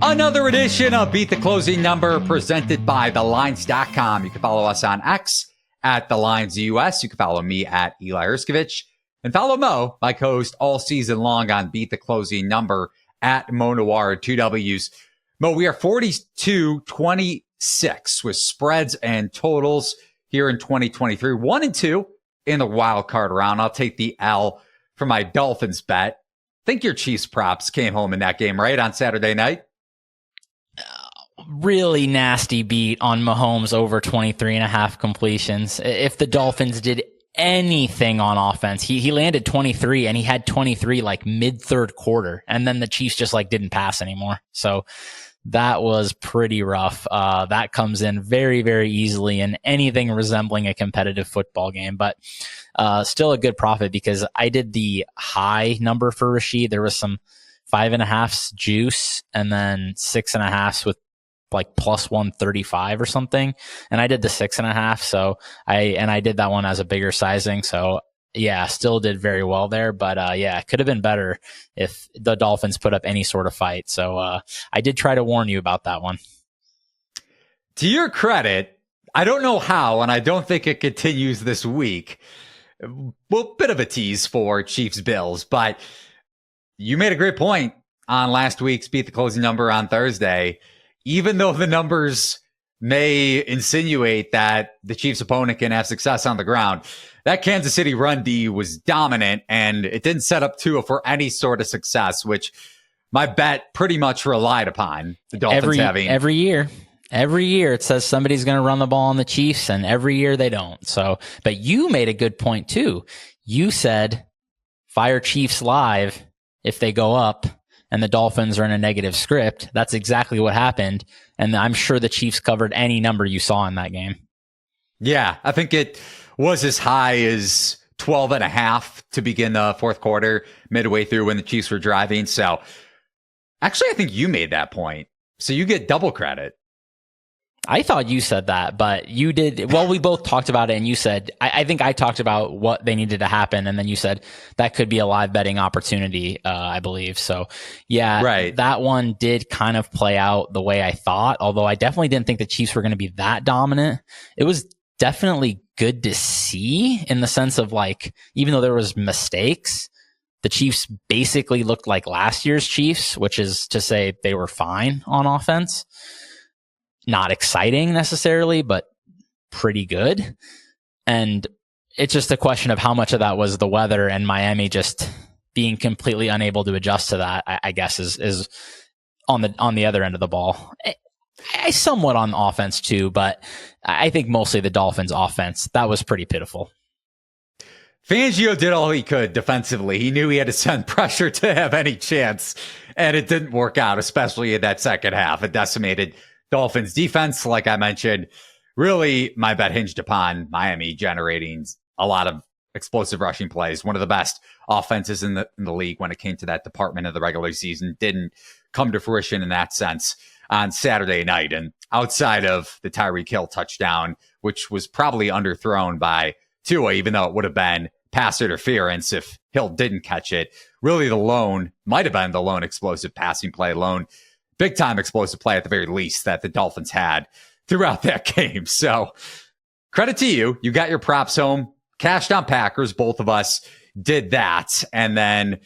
Another edition of Beat the Closing Number presented by TheLines.com. You can follow us on X at TheLinesUS. You can follow me at Eli Hershkovich. And follow Mo, my co-host, all season long on Beat the Closing Number at Moneylines, 2 W's. Mo, we are 42-26 with spreads and totals here in 2023. 1-2 in the wild card round. I'll take the L for my Dolphins bet. Think your Chiefs props came home in that game, right, on Saturday night? Really nasty beat on Mahomes over 23.5 completions. If the Dolphins did anything on offense, he landed 23 and he had 23 like mid third quarter. And then the Chiefs just like didn't pass anymore. So that was pretty rough. That comes in very, very easily in anything resembling a competitive football game, but still a good profit because I did the high number for Rashid. There was some 5.5s juice and then 6.5s with like plus 135 or something. And I did the 6.5. So I did that one as a bigger sizing. So yeah, still did very well there, but yeah, it could have been better if the Dolphins put up any sort of fight. So I did try to warn you about that one. To your credit, I don't know how, and I don't think it continues this week. Well, bit of a tease for Chiefs Bills, but you made a great point on last week's Beat the Closing Number on Thursday. Even though the numbers may insinuate that the Chiefs' opponent can have success on the ground, that Kansas City run D was dominant, and it didn't set up Tua for any sort of success, which my bet pretty much relied upon. The Dolphins every year it says somebody's going to run the ball on the Chiefs, and every year they don't. So, but you made a good point too. You said fire Chiefs live if they go up and the Dolphins are in a negative script. That's exactly what happened. And I'm sure the Chiefs covered any number you saw in that game. Yeah, I think it was as high as 12.5 to begin the fourth quarter, midway through when the Chiefs were driving. So actually, I think you made that point. So you get double credit. I thought you said that, but you did. Well, we both talked about it, and you said, I think I talked about what they needed to happen, and then you said that could be a live betting opportunity, I believe. So, yeah, right. That one did kind of play out the way I thought, although I definitely didn't think the Chiefs were going to be that dominant. It was definitely good to see in the sense of, like, even though there was mistakes, the Chiefs basically looked like last year's Chiefs, which is to say they were fine on offense. Not exciting necessarily, but pretty good. And it's just a question of how much of that was the weather and Miami just being completely unable to adjust to that, I guess is on the other end of the ball. I somewhat on offense too, but I think mostly the Dolphins offense, that was pretty pitiful. Fangio did all he could defensively. He knew he had to send pressure to have any chance, and it didn't work out, especially in that second half. It decimated Dolphins defense, like I mentioned. Really, my bet hinged upon Miami generating a lot of explosive rushing plays. One of the best offenses in the league when it came to that department of the regular season. Didn't come to fruition in that sense on Saturday night. And outside of the Tyreek Hill touchdown, which was probably underthrown by Tua, even though it would have been pass interference if Hill didn't catch it, really might have been the lone explosive passing play, big time explosive play at the very least that the Dolphins had throughout that game. So credit to you. You got your props home, cashed on Packers. Both of us did that. And then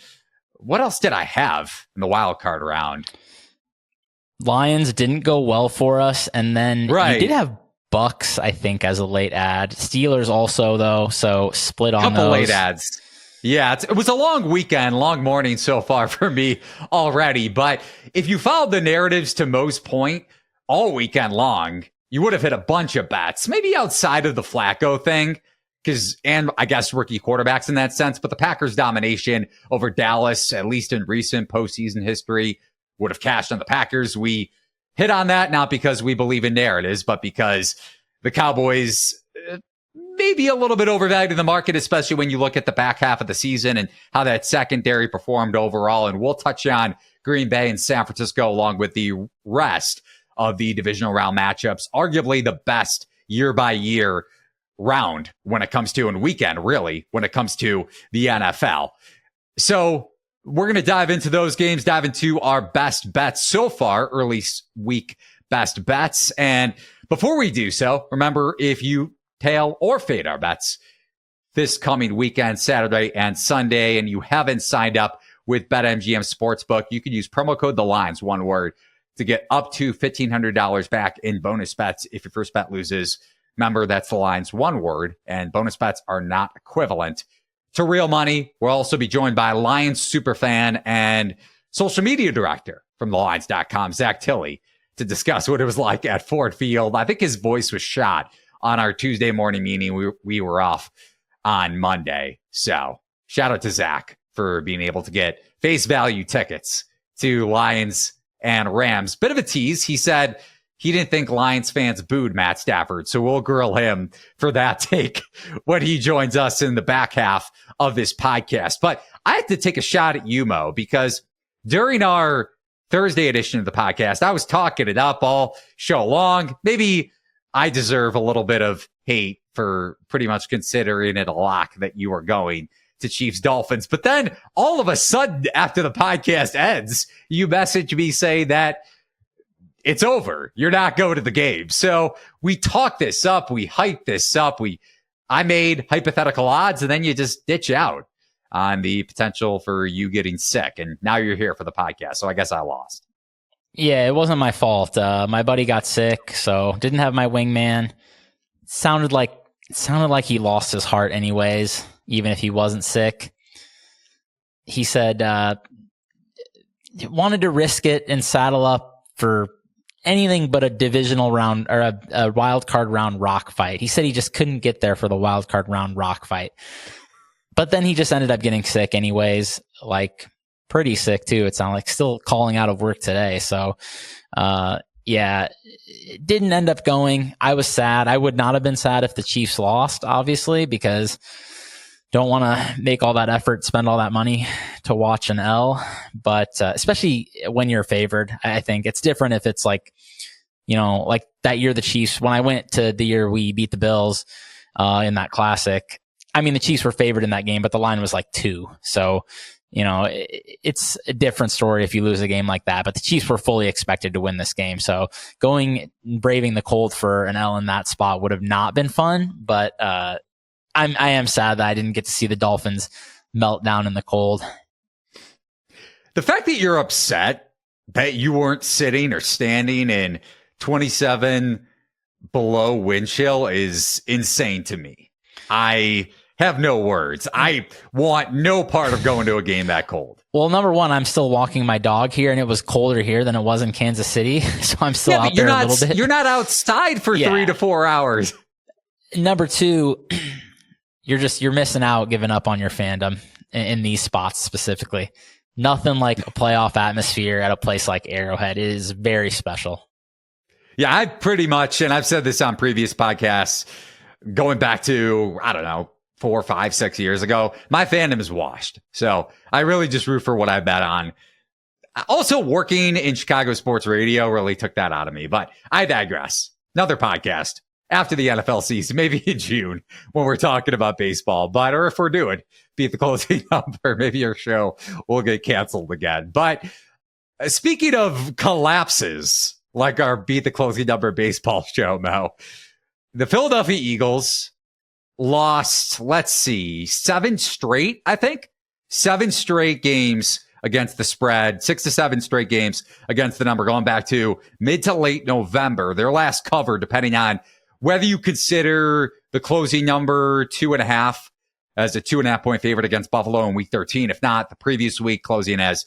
what else did I have in the wild card round? Lions didn't go well for us. And then you did have Bucs, I think, as a late ad. Steelers also, though. So split on those. Couple late ads. Yeah, it was a long weekend, long morning so far for me already. But if you followed the narratives to Mo's point all weekend long, you would have hit a bunch of bets, maybe outside of the Flacco thing, and I guess rookie quarterbacks in that sense. But the Packers' domination over Dallas, at least in recent postseason history, would have cashed on the Packers. We hit on that not because we believe in narratives, but because the Cowboys maybe a little bit overvalued in the market, especially when you look at the back half of the season and how that secondary performed overall. And we'll touch on Green Bay and San Francisco along with the rest of the divisional round matchups. Arguably the best year-by-year round when it comes to, and weekend really, when it comes to the NFL. So we're going to dive into those games, dive into our best bets so far, early week best bets. And before we do so, remember, if you tail or fade our bets this coming weekend, Saturday and Sunday, and you haven't signed up with BetMGM Sportsbook, you can use promo code THELINES, one word, to get up to $1,500 back in bonus bets if your first bet loses. Remember, that's the lines, one word, and bonus bets are not equivalent to real money. We'll also be joined by Lions superfan and social media director from thelines.com, Zach Tilley, to discuss what it was like at Ford Field. I think his voice was shot on our Tuesday morning meeting. We were off on Monday. So shout out to Zach for being able to get face value tickets to Lions and Rams. Bit of a tease. He said he didn't think Lions fans booed Matt Stafford. So we'll grill him for that take when he joins us in the back half of this podcast. But I have to take a shot at you, Mo, because during our Thursday edition of the podcast, I was talking it up all show long. Maybe I deserve a little bit of hate for pretty much considering it a lock that you were going to Chiefs Dolphins. But then all of a sudden, after the podcast ends, you message me saying that it's over. You're not going to the game. So we talked this up. We hyped this up. I made hypothetical odds, and then you just ditch out on the potential for you getting sick. And now you're here for the podcast. So I guess I lost. Yeah, it wasn't my fault. My buddy got sick, so didn't have my wingman. Sounded like he lost his heart anyways, even if he wasn't sick. He said wanted to risk it and saddle up for anything but a divisional round or a wild card round rock fight. He said he just couldn't get there for the wild card round rock fight. But then he just ended up getting sick anyways, like pretty sick too. It sounded like, still calling out of work today. So, yeah, it didn't end up going. I was sad. I would not have been sad if the Chiefs lost, obviously, because don't want to make all that effort, spend all that money to watch an L. But especially when you're favored, I think it's different if it's like, like that year the Chiefs, when I went to the year we beat the Bills in that classic, I mean, the Chiefs were favored in that game, but the line was like 2. So, it's a different story if you lose a game like that. But the Chiefs were fully expected to win this game. So braving the cold for an L in that spot would have not been fun. But I am sad that I didn't get to see the Dolphins melt down in the cold. The fact that you're upset that you weren't sitting or standing in 27 below wind chill is insane to me. I have no words. I want no part of going to a game that cold. Well, number one, I'm still walking my dog here, and it was colder here than it was in Kansas City. So I'm still out there a little bit. You're not outside for 3 to 4 hours. Number two, you're missing out, giving up on your fandom in these spots specifically. Nothing like a playoff atmosphere at a place like Arrowhead. It is very special. Yeah, I pretty much, and I've said this on previous podcasts, going back to, I don't know, 4, 5, 6 years ago, my fandom is washed. So I really just root for what I bet on. Also, working in Chicago sports radio really took that out of me, but I digress. Another podcast after the NFL season, maybe in June when we're talking about baseball, or if we're doing beat the closing number, maybe your show will get canceled again. But speaking of collapses, like our beat the closing number baseball show, Mo, the Philadelphia Eagles lost, 7 straight, I think. 7 straight games against the spread, 6 to 7 straight games against the number, going back to mid to late November. Their last cover, depending on whether you consider the closing number 2.5 as a 2.5-point favorite against Buffalo in week 13. If not, the previous week closing as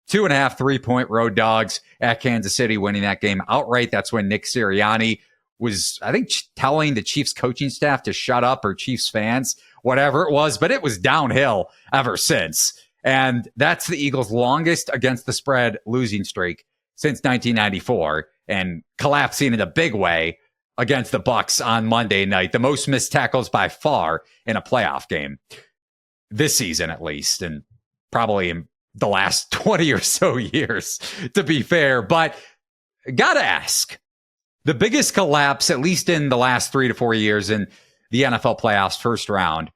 2.5 3-point road dogs at Kansas City, winning that game outright. That's when Nick Sirianni was, I think, telling the Chiefs coaching staff to shut up, or Chiefs fans, whatever it was, but it was downhill ever since. And that's the Eagles' longest against the spread losing streak since 1994, and collapsing in a big way against the Bucs on Monday night. The most missed tackles by far in a playoff game this season, at least, and probably in the last 20 or so years, to be fair. But gotta ask, the biggest collapse, at least in the last 3 to 4 years in the NFL playoffs first round,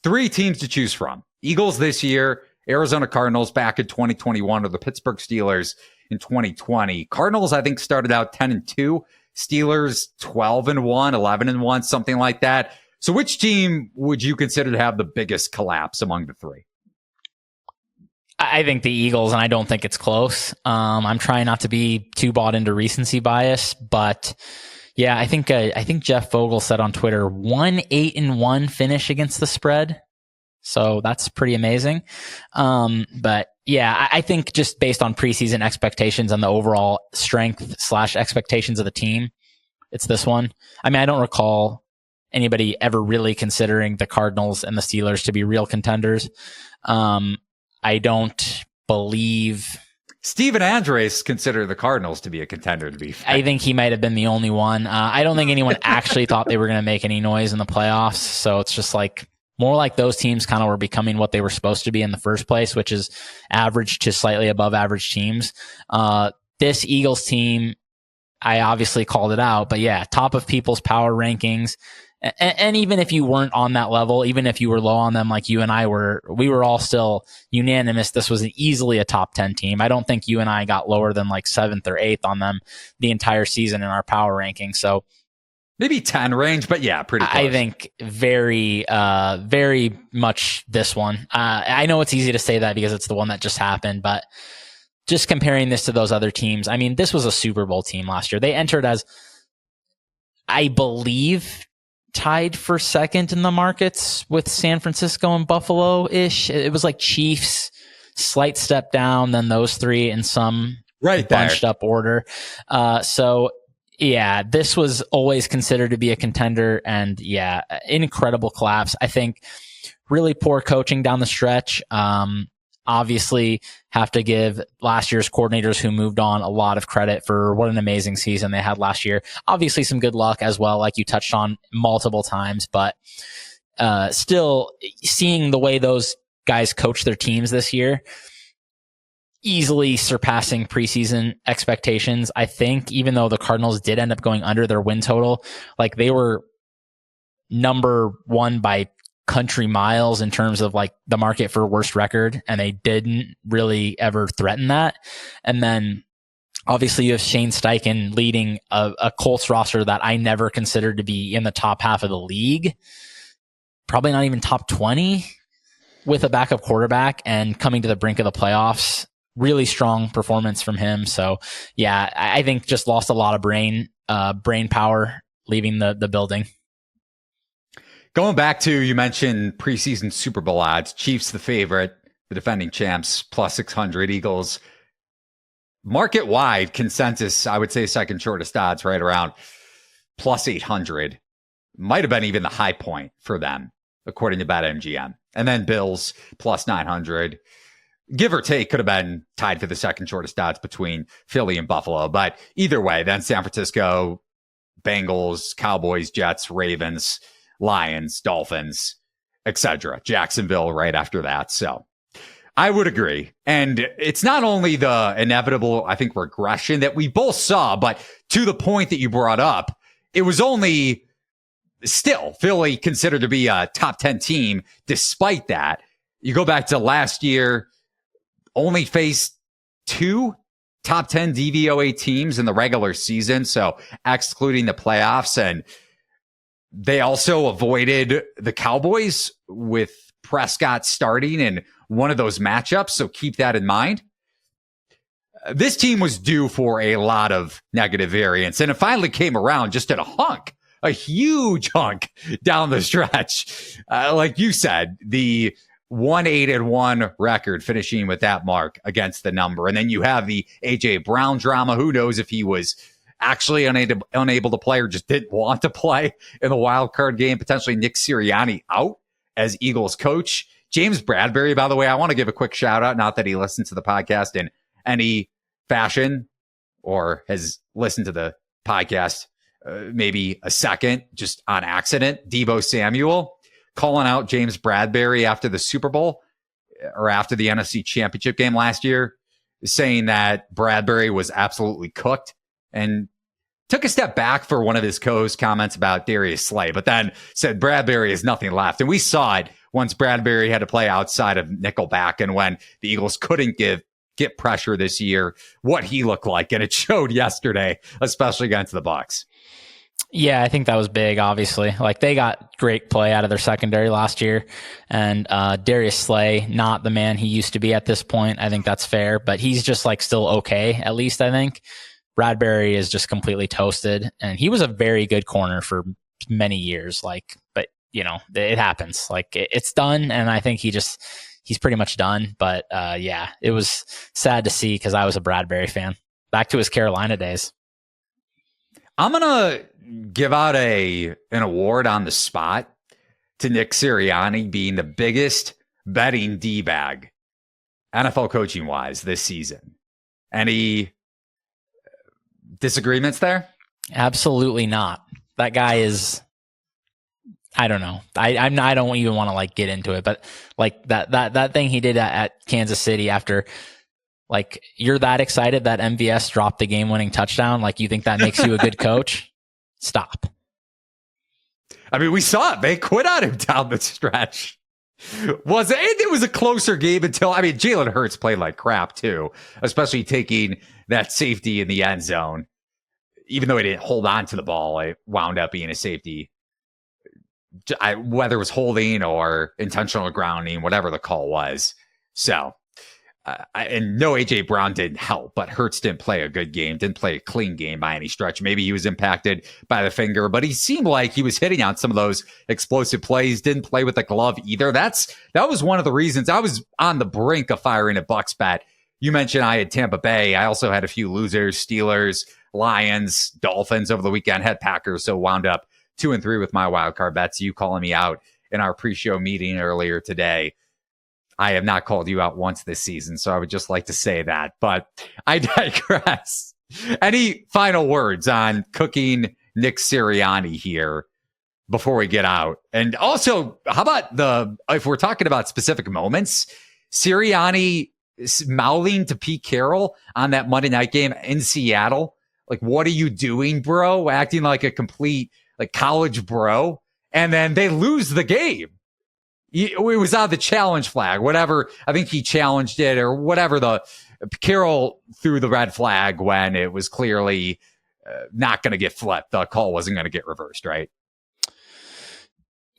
3 teams to choose from. Eagles this year, Arizona Cardinals back in 2021 or the Pittsburgh Steelers in 2020. Cardinals, I think, started out 10-2. Steelers 12-1, 11-1, something like that. So which team would you consider to have the biggest collapse among the three? I think the Eagles, and I don't think it's close. I'm trying not to be too bought into recency bias, but yeah, I think Jeff Vogel said on Twitter 1-8-1 finish against the spread. So that's pretty amazing. But yeah, I think just based on preseason expectations and the overall strength / expectations of the team, it's this one. I mean, I don't recall anybody ever really considering the Cardinals and the Steelers to be real contenders. I don't believe Steven Andres considered the Cardinals to be a contender, to be fair. I think he might have been the only one. I don't think anyone actually thought they were going to make any noise in the playoffs. So it's just like more like those teams kind of were becoming what they were supposed to be in the first place, which is average to slightly above average teams. This Eagles team, I obviously called it out, but yeah, top of people's power rankings. And even if you weren't on that level, even if you were low on them like you and I were, we were all still unanimous. This was easily a top 10 team. I don't think you and I got lower than like 7th or 8th on them the entire season in our power ranking. So maybe 10 range, but yeah, pretty close. I think very much this one. I know it's easy to say that because it's the one that just happened, but just comparing this to those other teams, I mean, this was a Super Bowl team last year. They entered as, I believe, tied for second in the markets with San Francisco and Buffalo-ish. It was like Chiefs, slight step down, then those three in some bunched up order. So yeah, this was always considered to be a contender, and yeah, incredible collapse. I think really poor coaching down the stretch. Obviously have to give last year's coordinators who moved on a lot of credit for what an amazing season they had last year. Obviously some good luck as well, like you touched on multiple times, but still seeing the way those guys coach their teams this year, easily surpassing preseason expectations. I think even though the Cardinals did end up going under their win total, like they were number one by country miles in terms of like the market for worst record, and they didn't really ever threaten that. And then obviously you have Shane Steichen leading a Colts roster that I never considered to be in the top half of the league, probably not even top 20, with a backup quarterback and coming to the brink of the playoffs. Really strong performance from him. So yeah, I think just lost a lot of brain power leaving the building. Going back to, you mentioned preseason Super Bowl odds. Chiefs the favorite, the defending champs, plus 600. Eagles, market-wide consensus, I would say second shortest odds, right around plus 800. Might have been even the high point for them, according to BetMGM. And then Bills, plus 900. Give or take, could have been tied for the second shortest odds between Philly and Buffalo. But either way, then San Francisco, Bengals, Cowboys, Jets, Ravens, Lions, Dolphins, etc. Jacksonville right after that. So I would agree. And it's not only the inevitable, I think, regression that we both saw, but to the point that you brought up, it was only still Philly considered to be a top 10 team. Despite that, you go back to last year, only faced 2 top 10 DVOA teams in the regular season. So excluding the playoffs, and they also avoided the Cowboys with Prescott starting in one of those matchups. So keep that in mind. This team was due for a lot of negative variance, and it finally came around just at a huge hunk down the stretch. Like you said, the 1-8-1 record, finishing with that mark against the number. And then you have the AJ Brown drama. Who knows if he was actually unable to play or just didn't want to play in the wild card game. Potentially Nick Sirianni out as Eagles coach. James Bradberry, by the way, I want to give a quick shout out. Not that he listened to the podcast in any fashion or has listened to the podcast maybe a second just on accident. Deebo Samuel calling out James Bradberry after the Super Bowl or after the NFC Championship game last year, saying that Bradberry was absolutely cooked, and took a step back for one of his co-host comments about Darius Slay, but then said Bradberry has nothing left. And we saw it once Bradbury had to play outside of nickelback and when the Eagles couldn't get pressure this year, what he looked like. And it showed yesterday, especially against the Bucs. Yeah, I think that was big, obviously. Like, they got great play out of their secondary last year. And Darius Slay, not the man he used to be at this point. I think that's fair. But he's just, like, still okay, at least, I think. Bradbury is just completely toasted. And he was a very good corner for many years. Like, but, you know, it happens. Like, it's done. And I think he's pretty much done. But, yeah, it was sad to see because I was a Bradbury fan. Back to his Carolina days. I'm going to give out an award on the spot to Nick Sirianni being the biggest betting D-bag NFL coaching wise this season. Any disagreements there? Absolutely not. That guy is, I don't know. I don't even want to like get into it, but like that thing he did at Kansas City after, like, you're that excited that MVS dropped the game-winning touchdown. Like, you think that makes you a good coach? Stop. I mean, we saw it. They quit on him down the stretch. It was a closer game until, I mean, Jalen Hurts played like crap too, especially taking that safety in the end zone. Even though he didn't hold on to the ball, it wound up being a safety. Whether it was holding or intentional grounding, whatever the call was. So, and no, A.J. Brown didn't help, but Hurts didn't play a good game, didn't play a clean game by any stretch. Maybe he was impacted by the finger, but he seemed like he was hitting on some of those explosive plays, didn't play with the glove either. That was one of the reasons I was on the brink of firing a Bucs bet. You mentioned I had Tampa Bay. I also had a few losers, Steelers, Lions, Dolphins over the weekend, had Packers, so wound up 2-3 with my wild card bets. You calling me out in our pre-show meeting earlier today. I have not called you out once this season, so I would just like to say that. But I digress. Any final words on cooking Nick Sirianni here before we get out? And also, how about if we're talking about specific moments, Sirianni mouthing to Pete Carroll on that Monday night game in Seattle? Like, what are you doing, bro? Acting like a complete like college bro. And then they lose the game. It was on the challenge flag, whatever. I think he challenged it or whatever. Carroll threw the red flag when it was clearly not going to get flipped. The call wasn't going to get reversed, right?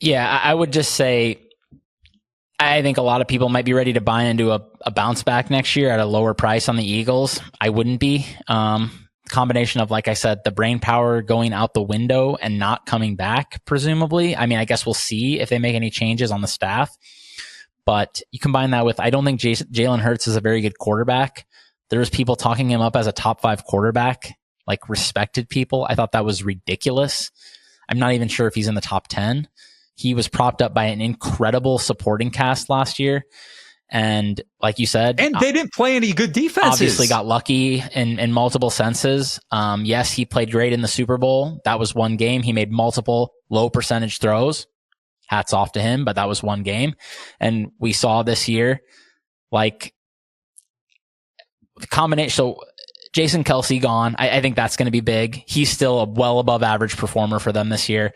Yeah, I would just say I think a lot of people might be ready to buy into a bounce back next year at a lower price on the Eagles. I wouldn't be. Combination of, like I said, the brain power going out the window and not coming back, presumably. I mean, I guess we'll see if they make any changes on the staff. But you combine that with, I don't think Jalen Hurts is a very good quarterback. There's people talking him up as a top 5 quarterback, like respected people. I thought that was ridiculous. I'm not even sure if he's in the top 10. He was propped up by an incredible supporting cast last year. And like you said, and they didn't play any good defenses. Obviously got lucky in multiple senses. Yes, he played great in the Super Bowl. That was one game. He made multiple low percentage throws. Hats off to him, but that was one game. And we saw this year, like, the combination. So Jason Kelce gone. I think that's going to be big. He's still a well above average performer for them this year.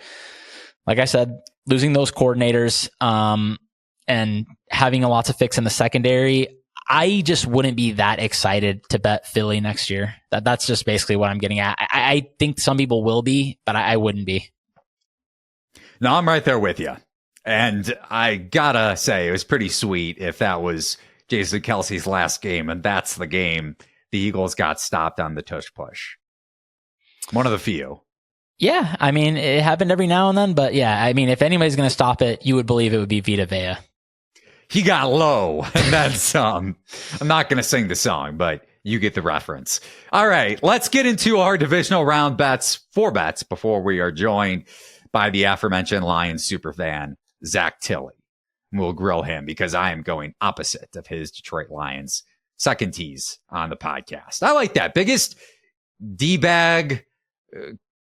Like I said, losing those coordinators, and having a lot to fix in the secondary, I just wouldn't be that excited to bet Philly next year. That's just basically what I'm getting at. I think some people will be, but I wouldn't be. No, I'm right there with you. And I gotta say, it was pretty sweet if that was Jason Kelce's last game, and that's the game the Eagles got stopped on the tush push. One of the few. Yeah, I mean, it happened every now and then, but yeah, I mean, if anybody's going to stop it, you would believe it would be Vita Vea. He got low, and that's I'm not going to sing the song, but you get the reference. All right, let's get into our divisional round bets, 4 bets, before we are joined by the aforementioned Lions superfan, Zach Tilley. We'll grill him because I am going opposite of his Detroit Lions second tease on the podcast. I like that. Biggest D-bag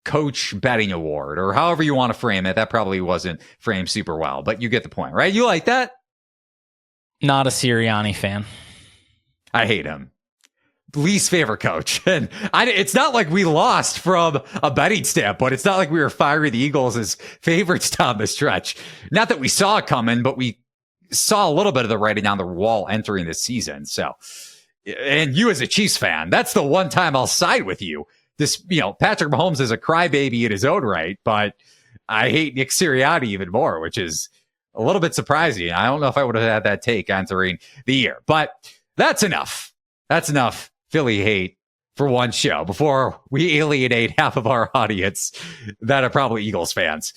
coach betting award, or however you want to frame it. That probably wasn't framed super well, but you get the point, right? You like that? Not a Sirianni fan. I hate him. Least favorite coach. And it's not like we lost from a betting standpoint. It's not like we were firing the Eagles as favorites down the stretch. Not that we saw it coming, but we saw a little bit of the writing on the wall entering this season. So, and you as a Chiefs fan, that's the one time I'll side with you. This, Patrick Mahomes is a crybaby in his own right, but I hate Nick Sirianni even more, which is a little bit surprising. I don't know if I would have had that take entering the year, but that's enough. That's enough Philly hate for one show before we alienate half of our audience that are probably Eagles fans.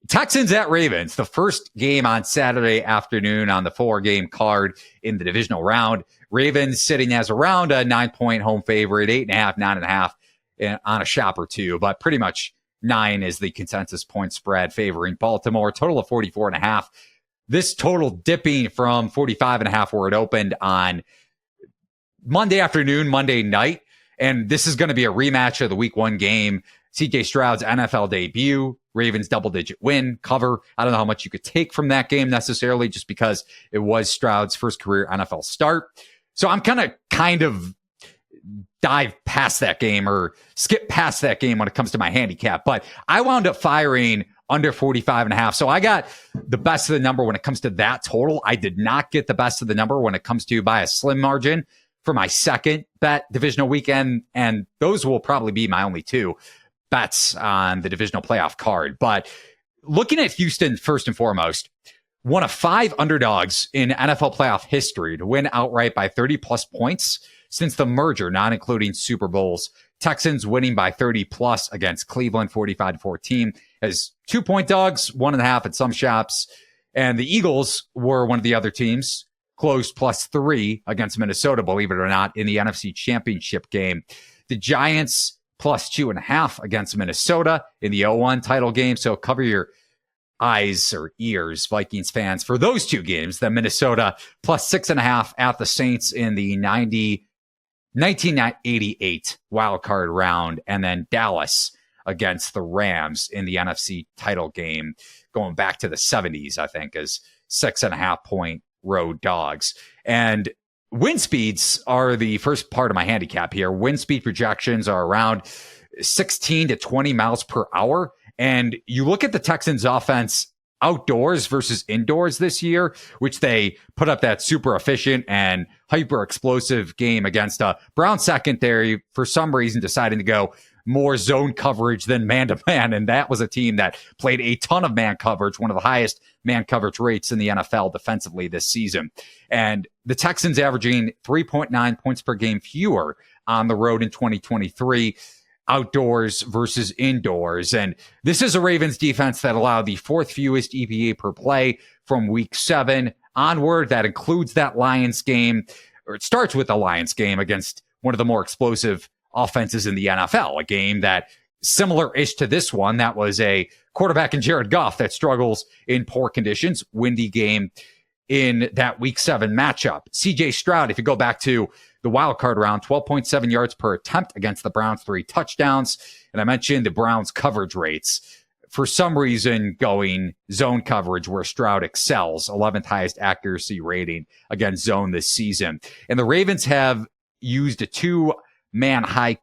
Texans at Ravens, the first game on Saturday afternoon on the 4-game card in the divisional round. Ravens sitting as around a 9-point home favorite, 8.5, 9.5 on a shop or two, but pretty much 9 is the consensus point spread favoring Baltimore. Total of 44.5. This total dipping from 45.5 where it opened on Monday afternoon, Monday night. And this is going to be a rematch of the week 1 game. CJ Stroud's NFL debut, Ravens double-digit win, cover. I don't know how much you could take from that game necessarily, just because it was Stroud's first career NFL start. So I'm kind of dive past that game or skip past that game when it comes to my handicap. But I wound up firing under 45.5. So I got the best of the number when it comes to that total. I did not get the best of the number when it comes to by a slim margin for my second bet divisional weekend. And those will probably be my only 2 bets on the divisional playoff card. But looking at Houston first and foremost, one of 5 underdogs in NFL playoff history to win outright by 30 plus points since the merger, not including Super Bowls. Texans winning by 30 plus against Cleveland, 45-14, as 2-point dogs, 1.5 at some shops. And the Eagles were one of the other teams, closed +3 against Minnesota, believe it or not, in the NFC Championship game. The Giants +2.5 against Minnesota in the 0-1 title game. So cover your eyes or ears, Vikings fans, for those 2 games. Then Minnesota +6.5 at the Saints in the 1988 wildcard round. And then Dallas against the Rams in the NFC title game, going back to the 70s, I think, as 6.5-point road dogs. And wind speeds are the first part of my handicap here. Wind speed projections are around 16 to 20 miles per hour. And you look at the Texans offense outdoors versus indoors this year, which they put up that super efficient and hyper explosive game against a Brown secondary, for some reason deciding to go more zone coverage than man-to-man. And that was a team that played a ton of man coverage, one of the highest man coverage rates in the NFL defensively this season. And the Texans averaging 3.9 points per game fewer on the road in 2023, outdoors versus indoors. And this is a Ravens defense that allowed the 4th fewest EPA per play from week 7 onward. That includes that Lions game, or it starts with the Lions game against one of the more explosive offenses in the NFL, a game that similar-ish to this one. That was a quarterback in Jared Goff that struggles in poor conditions, windy game in that week 7 matchup. CJ Stroud, if you go back to the wild card round, 12.7 yards per attempt against the Browns, 3 touchdowns. And I mentioned the Browns coverage rates. For some reason, going zone coverage where Stroud excels, 11th highest accuracy rating against zone this season. And the Ravens have used a 2-man high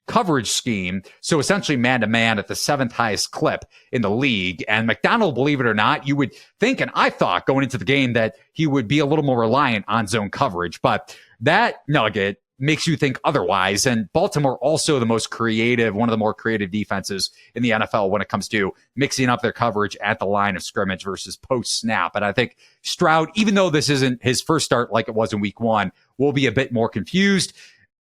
coverage scheme, so essentially man-to-man at the 7th highest clip in the league. And McDonald, believe it or not, you would think, and I thought going into the game, that he would be a little more reliant on zone coverage, but that nugget makes you think otherwise. And Baltimore also the most creative, one of the more creative defenses in the NFL when it comes to mixing up their coverage at the line of scrimmage versus post-snap. And I think Stroud, even though this isn't his first start like it was in week 1, will be a bit more confused.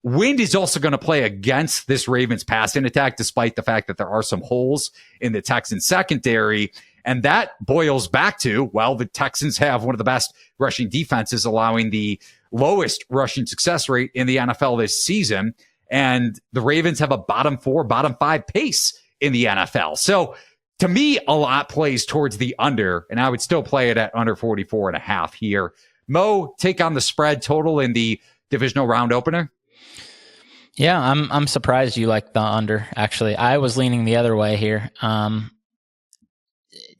Wind is also going to play against this Ravens passing attack, despite the fact that there are some holes in the Texans secondary. And that boils back to, well, the Texans have one of the best rushing defenses, allowing the lowest rushing success rate in the NFL this season. And the Ravens have a bottom 4, bottom 5 pace in the NFL. So to me, a lot plays towards the under, and I would still play it at under 44.5 here. Mo, take on the spread total in the divisional round opener. Yeah, I'm surprised you like the under, actually. I was leaning the other way here.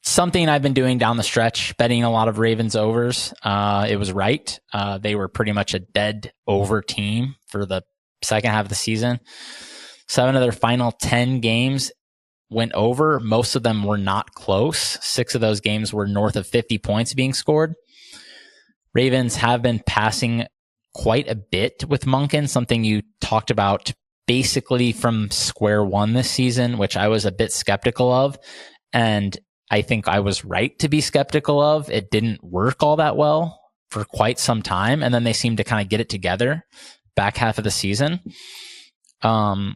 Something I've been doing down the stretch, betting a lot of Ravens overs. It was right. They were pretty much a dead over team for the second half of the season. 7 of their final 10 games went over. Most of them were not close. 6 of those games were north of 50 points being scored. Ravens have been passing quite a bit with Monken, something you talked about basically from square one this season, which I was a bit skeptical of. And I think I was right to be skeptical of. It didn't work all that well for quite some time. And then they seemed to kind of get it together back half of the season. I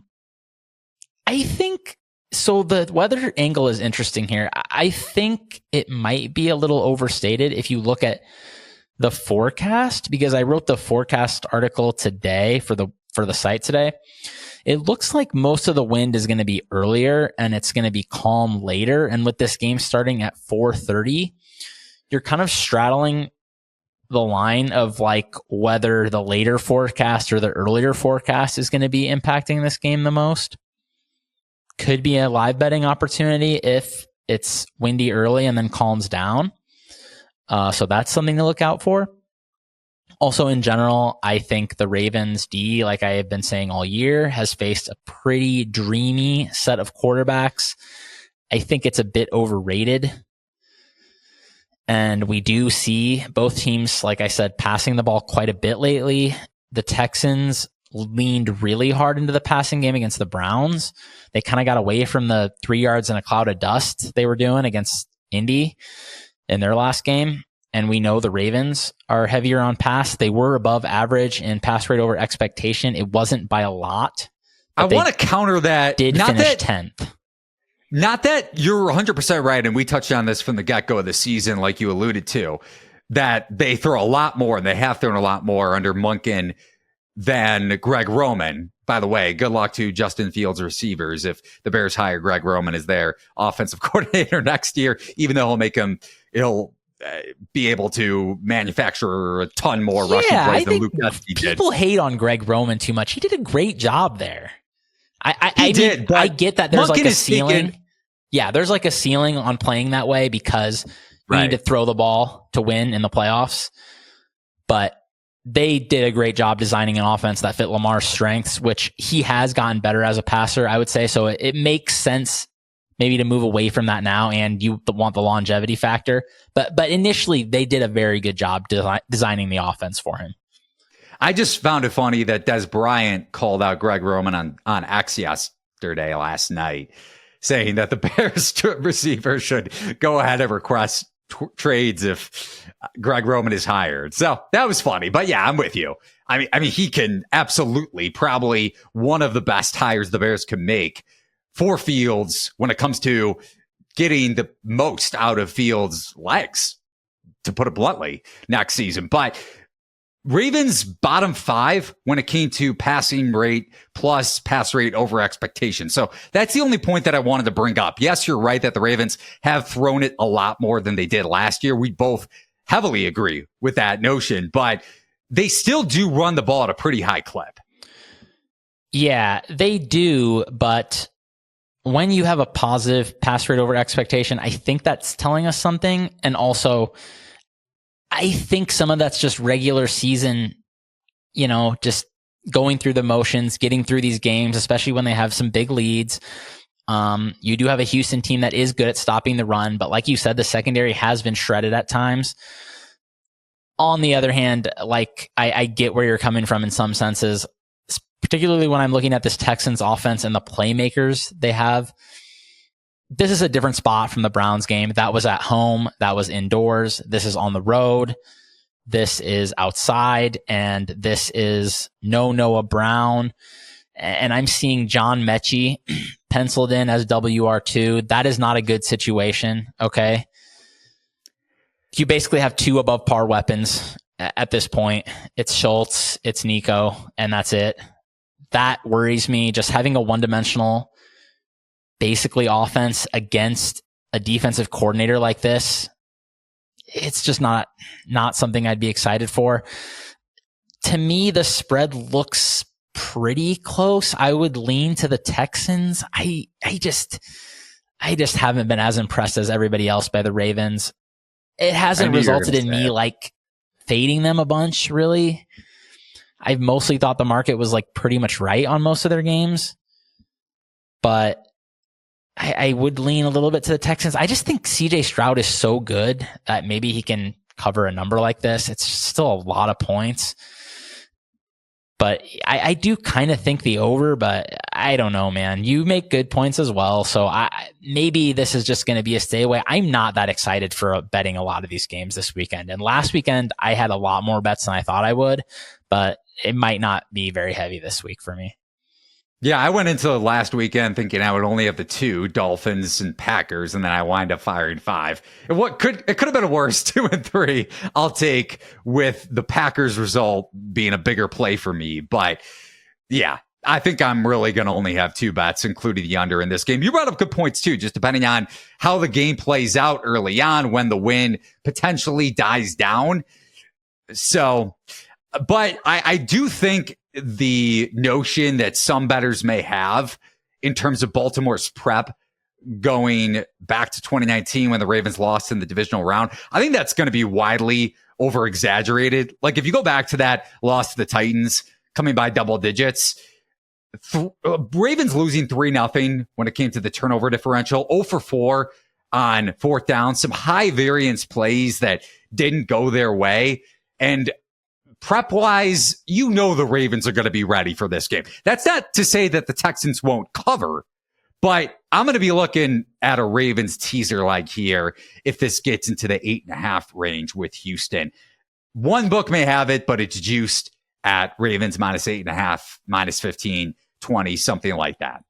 think so. The weather angle is interesting here. I think it might be a little overstated if you look at the forecast, because I wrote the forecast article today for the site today. It looks like most of the wind is going to be earlier and it's going to be calm later. And with this game starting at 4:30, you're kind of straddling the line of like whether the later forecast or the earlier forecast is going to be impacting this game the most. Could be a live betting opportunity if it's windy early and then calms down. So that's something to look out for. Also, in general, I think the Ravens D, like I have been saying all year, has faced a pretty dreamy set of quarterbacks. I think it's a bit overrated. And we do see both teams, like I said, passing the ball quite a bit lately. The Texans leaned really hard into the passing game against the Browns. They kind of got away from the 3 yards in a cloud of dust they were doing against Indy in their last game. And we know the Ravens are heavier on pass. They were above average in pass rate over expectation. It wasn't by a lot. I want to counter that. Did finish 10th. Not that you're 100% right, and we touched on this from the get-go of the season, like you alluded to, that they throw a lot more, and they have thrown a lot more under Monken than Greg Roman. By the way, good luck to Justin Fields receivers if the Bears hire Greg Roman as their offensive coordinator next year, even though he'll be able to manufacture a ton more rushing plays than Luke Getsy did. People hate on Greg Roman too much. He did a great job there. I get that there's like a ceiling. Yeah, there's like a ceiling on playing that way because we need to throw the ball to win in the playoffs. But they did a great job designing an offense that fit Lamar's strengths, which he has gotten better as a passer, I would say. So it makes sense maybe to move away from that now, and you want the longevity factor. But initially, they did a very good job designing the offense for him. I just found it funny that Des Bryant called out Greg Roman on X yesterday, last night, saying that the Bears receiver should go ahead and request trades if Greg Roman is hired. So that was funny. But yeah, I'm with you. I mean, he can absolutely probably one of the best hires the Bears can make for Fields when it comes to getting the most out of Fields' legs, to put it bluntly, next season. But Ravens bottom 5 when it came to passing rate plus pass rate over expectation. So that's the only point that I wanted to bring up. Yes, you're right that the Ravens have thrown it a lot more than they did last year. We both heavily agree with that notion, but they still do run the ball at a pretty high clip. Yeah, they do, but when you have a positive pass rate over expectation, I think that's telling us something. And also, I think some of that's just regular season, just going through the motions, getting through these games, especially when they have some big leads. You do have a Houston team that is good at stopping the run, but like you said, the secondary has been shredded at times. On the other hand, like I get where you're coming from in some senses, particularly when I'm looking at this Texans offense and the playmakers they have. This is a different spot from the Browns game. That was at home. That was indoors. This is on the road. This is outside. And this is no Noah Brown. And I'm seeing John Mechie penciled in as WR2. That is not a good situation. Okay. You basically have 2 above par weapons at this point. It's Schultz, it's Nico, and that's it. That worries me. Just having a one-dimensional, basically offense against a defensive coordinator like this, it's just not something I'd be excited for. To me, the spread looks pretty close. I would lean to the Texans. I just haven't been as impressed as everybody else by the Ravens. It hasn't resulted in me like fading them a bunch, really. I've mostly thought the market was like pretty much right on most of their games, but I would lean a little bit to the Texans. I just think CJ Stroud is so good that maybe he can cover a number like this. It's still a lot of points. But I do kind of think the over, but I don't know, man. You make good points as well. So maybe this is just going to be a stay away. I'm not that excited for betting a lot of these games this weekend. And last weekend, I had a lot more bets than I thought I would, but it might not be very heavy this week for me. Yeah, I went into last weekend thinking I would only have the 2, Dolphins and Packers, and then I wind up firing 5. It could have been a worse 2 and 3. I'll take, with the Packers result being a bigger play for me. But yeah, I think I'm really going to only have 2 bets, including the under in this game. You brought up good points too, just depending on how the game plays out early on, when the wind potentially dies down. So, but I do think the notion that some bettors may have in terms of Baltimore's prep going back to 2019 when the Ravens lost in the divisional round, I think that's going to be widely over exaggerated. Like if you go back to that loss to the Titans coming by double digits, Ravens losing 3-0 when it came to the turnover differential, 0 for 4 on 4th down, some high variance plays that didn't go their way. And prep-wise, the Ravens are going to be ready for this game. That's not to say that the Texans won't cover, but I'm going to be looking at a Ravens teaser like here if this gets into the 8.5 range with Houston. One book may have it, but it's juiced at Ravens minus 8.5, minus 15, 20, something like that.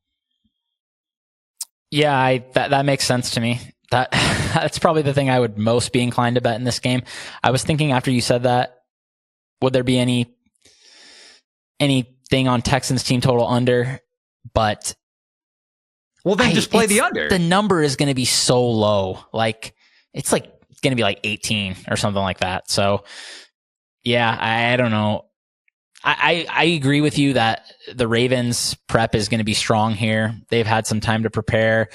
Yeah, that makes sense to me. That's probably the thing I would most be inclined to bet in this game. I was thinking after you said that, would there be anything on Texans team total under? But well, then just play the under. The number is going to be so low. Like it's going to be like 18 or something like that. So yeah, I don't know. I agree with you that the Ravens prep is going to be strong here. They've had some time to prepare.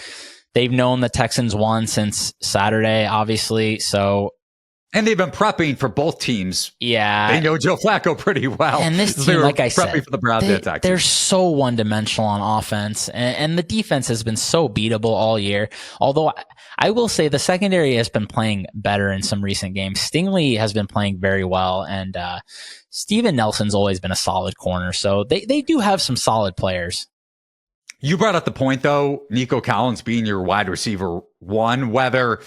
They've known the Texans won since Saturday, obviously. And they've been prepping for both teams. Yeah. They know Joe Flacco pretty well. And this team, like I said, for the Browns, they're so one-dimensional on offense. And the defense has been so beatable all year. Although I will say the secondary has been playing better in some recent games. Stingley has been playing very well. And Steven Nelson's always been a solid corner. So they do have some solid players. You brought up the point, though, Nico Collins being your wide receiver 1, whether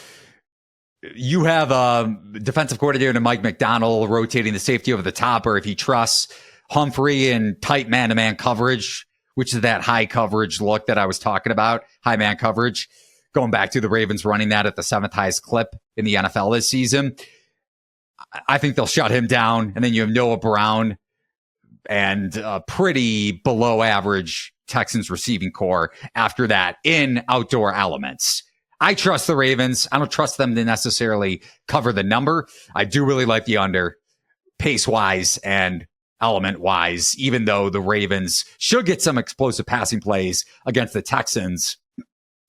you have a defensive coordinator Mike McDonald rotating the safety over the top, or if he trusts Humphrey in tight man-to-man coverage, which is that high coverage look that I was talking about, high man coverage, going back to the Ravens running that at the 7th highest clip in the NFL this season. I think they'll shut him down. And then you have Noah Brown and a pretty below average Texans receiving core after that in outdoor elements. I trust the Ravens. I don't trust them to necessarily cover the number. I do really like the under pace-wise and element-wise, even though the Ravens should get some explosive passing plays against the Texans.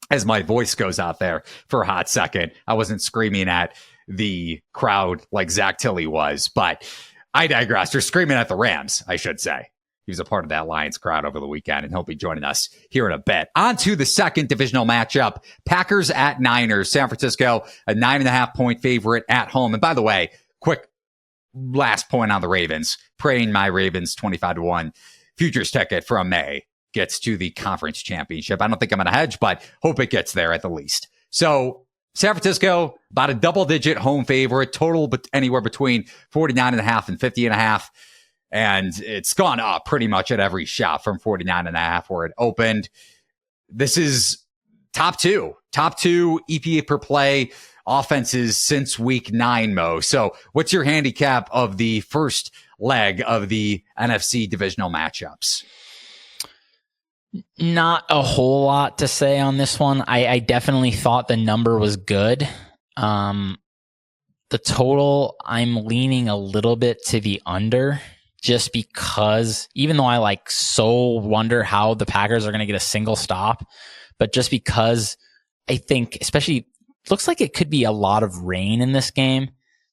As my voice goes out there for a hot second, I wasn't screaming at the crowd like Zach Tilley was, but I digress. You're screaming at the Rams, I should say. He was a part of that Lions crowd over the weekend, and he'll be joining us here in a bit. On to the second divisional matchup, Packers at Niners. San Francisco, a 9.5-point favorite at home. And by the way, quick last point on the Ravens. Praying my Ravens 25-1 futures ticket from May gets to the conference championship. I don't think I'm going to hedge, but hope it gets there at the least. So San Francisco, about a double-digit home favorite, total but anywhere between 49.5 and 50.5. And it's gone up pretty much at every shot from 49.5 where it opened. This is top two EPA per play offenses since week 9, Mo. So what's your handicap of the first leg of the NFC divisional matchups? Not a whole lot to say on this one. I definitely thought the number was good. The total, I'm leaning a little bit to the under. Just because, even though I so wonder how the Packers are going to get a single stop, but just because I think, especially, looks like it could be a lot of rain in this game.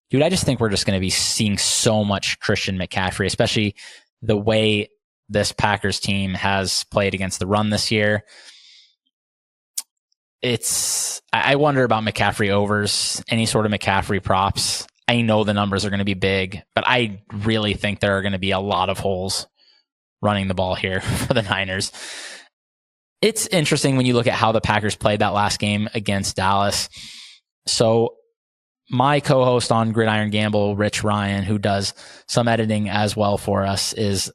Dude, I just think we're just going to be seeing so much Christian McCaffrey, especially the way this Packers team has played against the run this year. I wonder about McCaffrey overs, any sort of McCaffrey props. I know the numbers are going to be big, but I really think there are going to be a lot of holes running the ball here for the Niners. It's interesting when you look at how the Packers played that last game against Dallas. So my co-host on Gridiron Gamble, Rich Ryan, who does some editing as well for us, is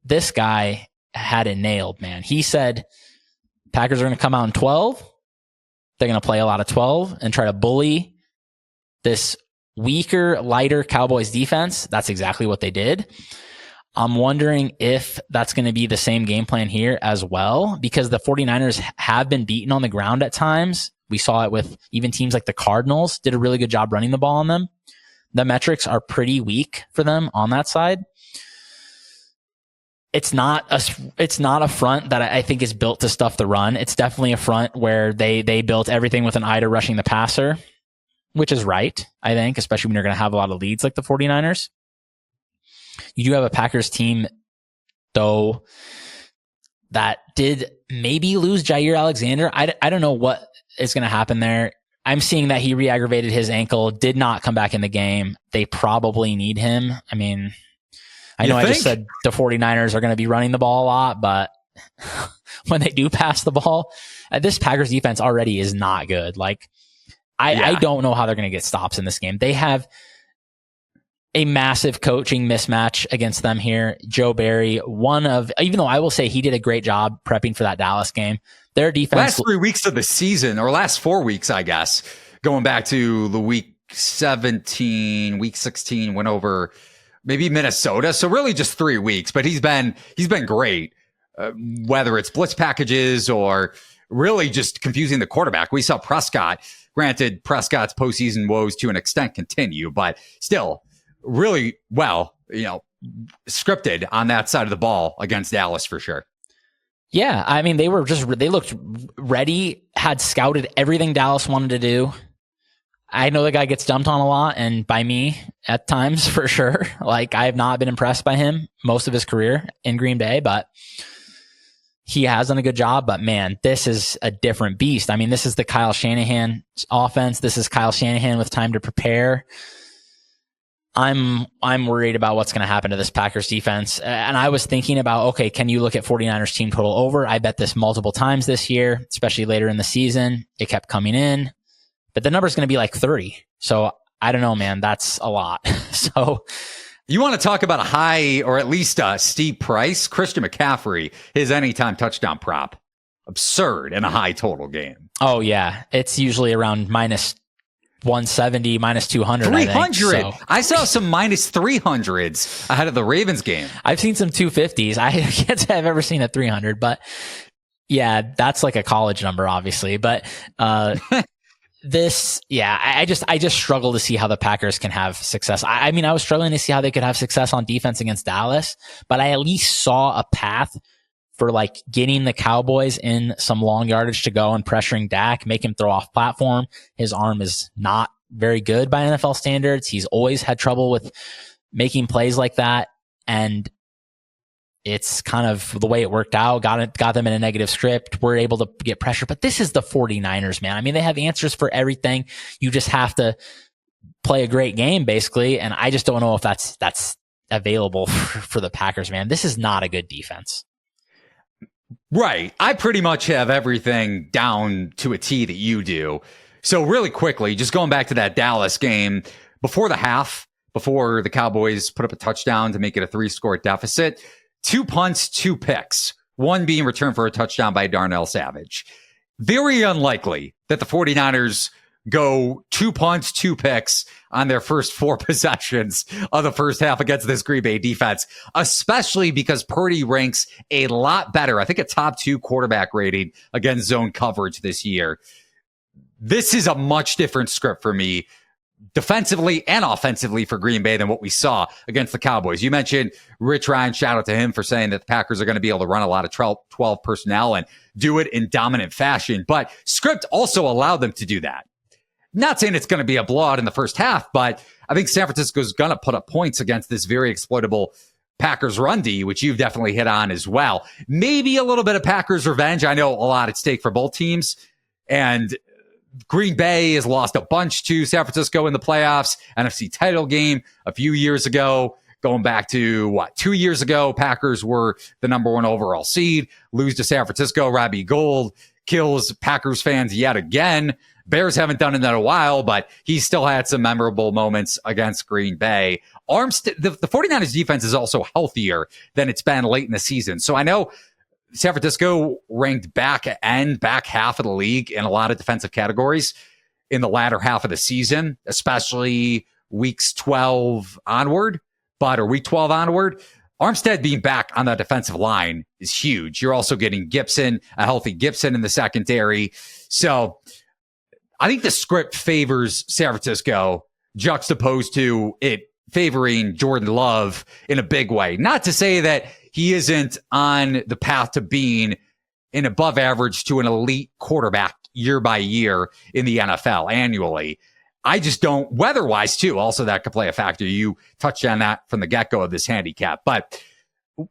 this guy had it nailed, man. He said Packers are going to come out in 12. They're going to play a lot of 12 and try to bully this weaker, lighter Cowboys defense. That's exactly what they did. I'm wondering if that's going to be the same game plan here as well, because the 49ers have been beaten on the ground at times. We saw it with even teams like the Cardinals did a really good job running the ball on them. The metrics are pretty weak for them on that side. It's not a front that I think is built to stuff the run. It's definitely a front where they built everything with an eye to rushing the passer, which is right, I think, especially when you're going to have a lot of leads like the 49ers. You do have a Packers team, though, that did maybe lose Jair Alexander. I don't know what is going to happen there. I'm seeing that he re-aggravated his ankle, did not come back in the game. They probably need him. I mean, I know I just said the 49ers are going to be running the ball a lot, but when they do pass the ball, this Packers defense already is not good. Like, I don't know how they're going to get stops in this game. They have a massive coaching mismatch against them here. Joe Barry, even though I will say he did a great job prepping for that Dallas game, their defense. Last 3 weeks of the season, or last 4 weeks, I guess, going back to the week 17, week 16, went over maybe Minnesota. So really just 3 weeks, but he's been great. Whether it's blitz packages or really just confusing the quarterback. We saw Prescott. Granted, Prescott's postseason woes to an extent continue, but still really well, scripted on that side of the ball against Dallas for sure. Yeah, I mean, they looked ready, had scouted everything Dallas wanted to do. I know the guy gets dumped on a lot, and by me at times for sure. Like, I have not been impressed by him most of his career in Green Bay, but he has done a good job. But man, this is a different beast. I mean, this is the Kyle Shanahan offense. This is Kyle Shanahan with time to prepare. I'm worried about what's going to happen to this Packers defense. And I was thinking about, okay, can you look at 49ers team total over? I bet this multiple times this year, especially later in the season. It kept coming in, but the number's going to be like 30. So I don't know, man, that's a lot. So you want to talk about a high or at least a steep price? Christian McCaffrey, his anytime touchdown prop, absurd in a high total game. Oh yeah. It's usually around minus 170, minus 200. 300. I saw some minus 300s ahead of the Ravens game. I've seen some 250s. I can't say I've ever seen a 300, but yeah, that's like a college number, obviously. But I just struggle to see how the Packers can have success. I mean, I was struggling to see how they could have success on defense against Dallas, but I at least saw a path for like getting the Cowboys in some long yardage to go and pressuring Dak, make him throw off platform. His arm is not very good by NFL standards. He's always had trouble with making plays like that. And it's kind of the way it worked out, got them in a negative script. We're able to get pressure, but this is the 49ers, man. I mean, they have answers for everything. You just have to play a great game basically. And I just don't know if that's available for the Packers, man. This is not a good defense. Right. I pretty much have everything down to a T that you do. So really quickly, just going back to that Dallas game, before the half, before the Cowboys put up a touchdown to make it a 3-score deficit, 2 punts, 2 picks, one being returned for a touchdown by Darnell Savage. Very unlikely that the 49ers go 2 punts, 2 picks on their first 4 possessions of the first half against this Green Bay defense, especially because Purdy ranks a lot better. I think a top 2 quarterback rating against zone coverage this year. This is a much different script for me, defensively and offensively for Green Bay than what we saw against the Cowboys. You mentioned Rich Ryan, shout out to him for saying that the Packers are going to be able to run a lot of 12 personnel and do it in dominant fashion, but script also allowed them to do that. Not saying it's going to be a blowout in the first half, but I think San Francisco's going to put up points against this very exploitable Packers run D, which you've definitely hit on as well. Maybe a little bit of Packers revenge. I know a lot at stake for both teams, and Green Bay has lost a bunch to San Francisco in the playoffs, NFC title game a few years ago. Going back to 2 years ago, Packers were the number 1 overall seed, lose to San Francisco. Robbie Gould kills Packers fans yet again. Bears haven't done it in a while, but he still had some memorable moments against Green Bay. The 49ers defense is also healthier than it's been late in the season. So I know San Francisco ranked back half of the league in a lot of defensive categories in the latter half of the season, especially weeks 12 onward, or week 12 onward. Armstead being back on the defensive line is huge. You're also getting Gibson, a healthy Gibson in the secondary. So I think the script favors San Francisco juxtaposed to it favoring Jordan Love in a big way. Not to say that he isn't on the path to being an above average to an elite quarterback year by year in the NFL annually. I just don't, weather-wise too, also that could play a factor. You touched on that from the get-go of this handicap. But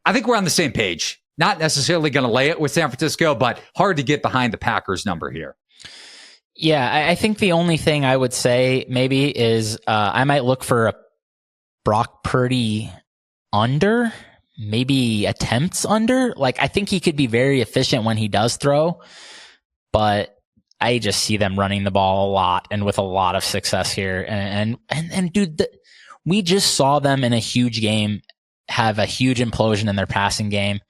I think we're on the same page. Not necessarily going to lay it with San Francisco, but hard to get behind the Packers number here. Yeah, I think the only thing I would say maybe is I might look for a Brock Purdy under, maybe attempts under. Like, I think he could be very efficient when he does throw, but I just see them running the ball a lot and with a lot of success here. And dude, we just saw them in a huge game have a huge implosion in their passing game.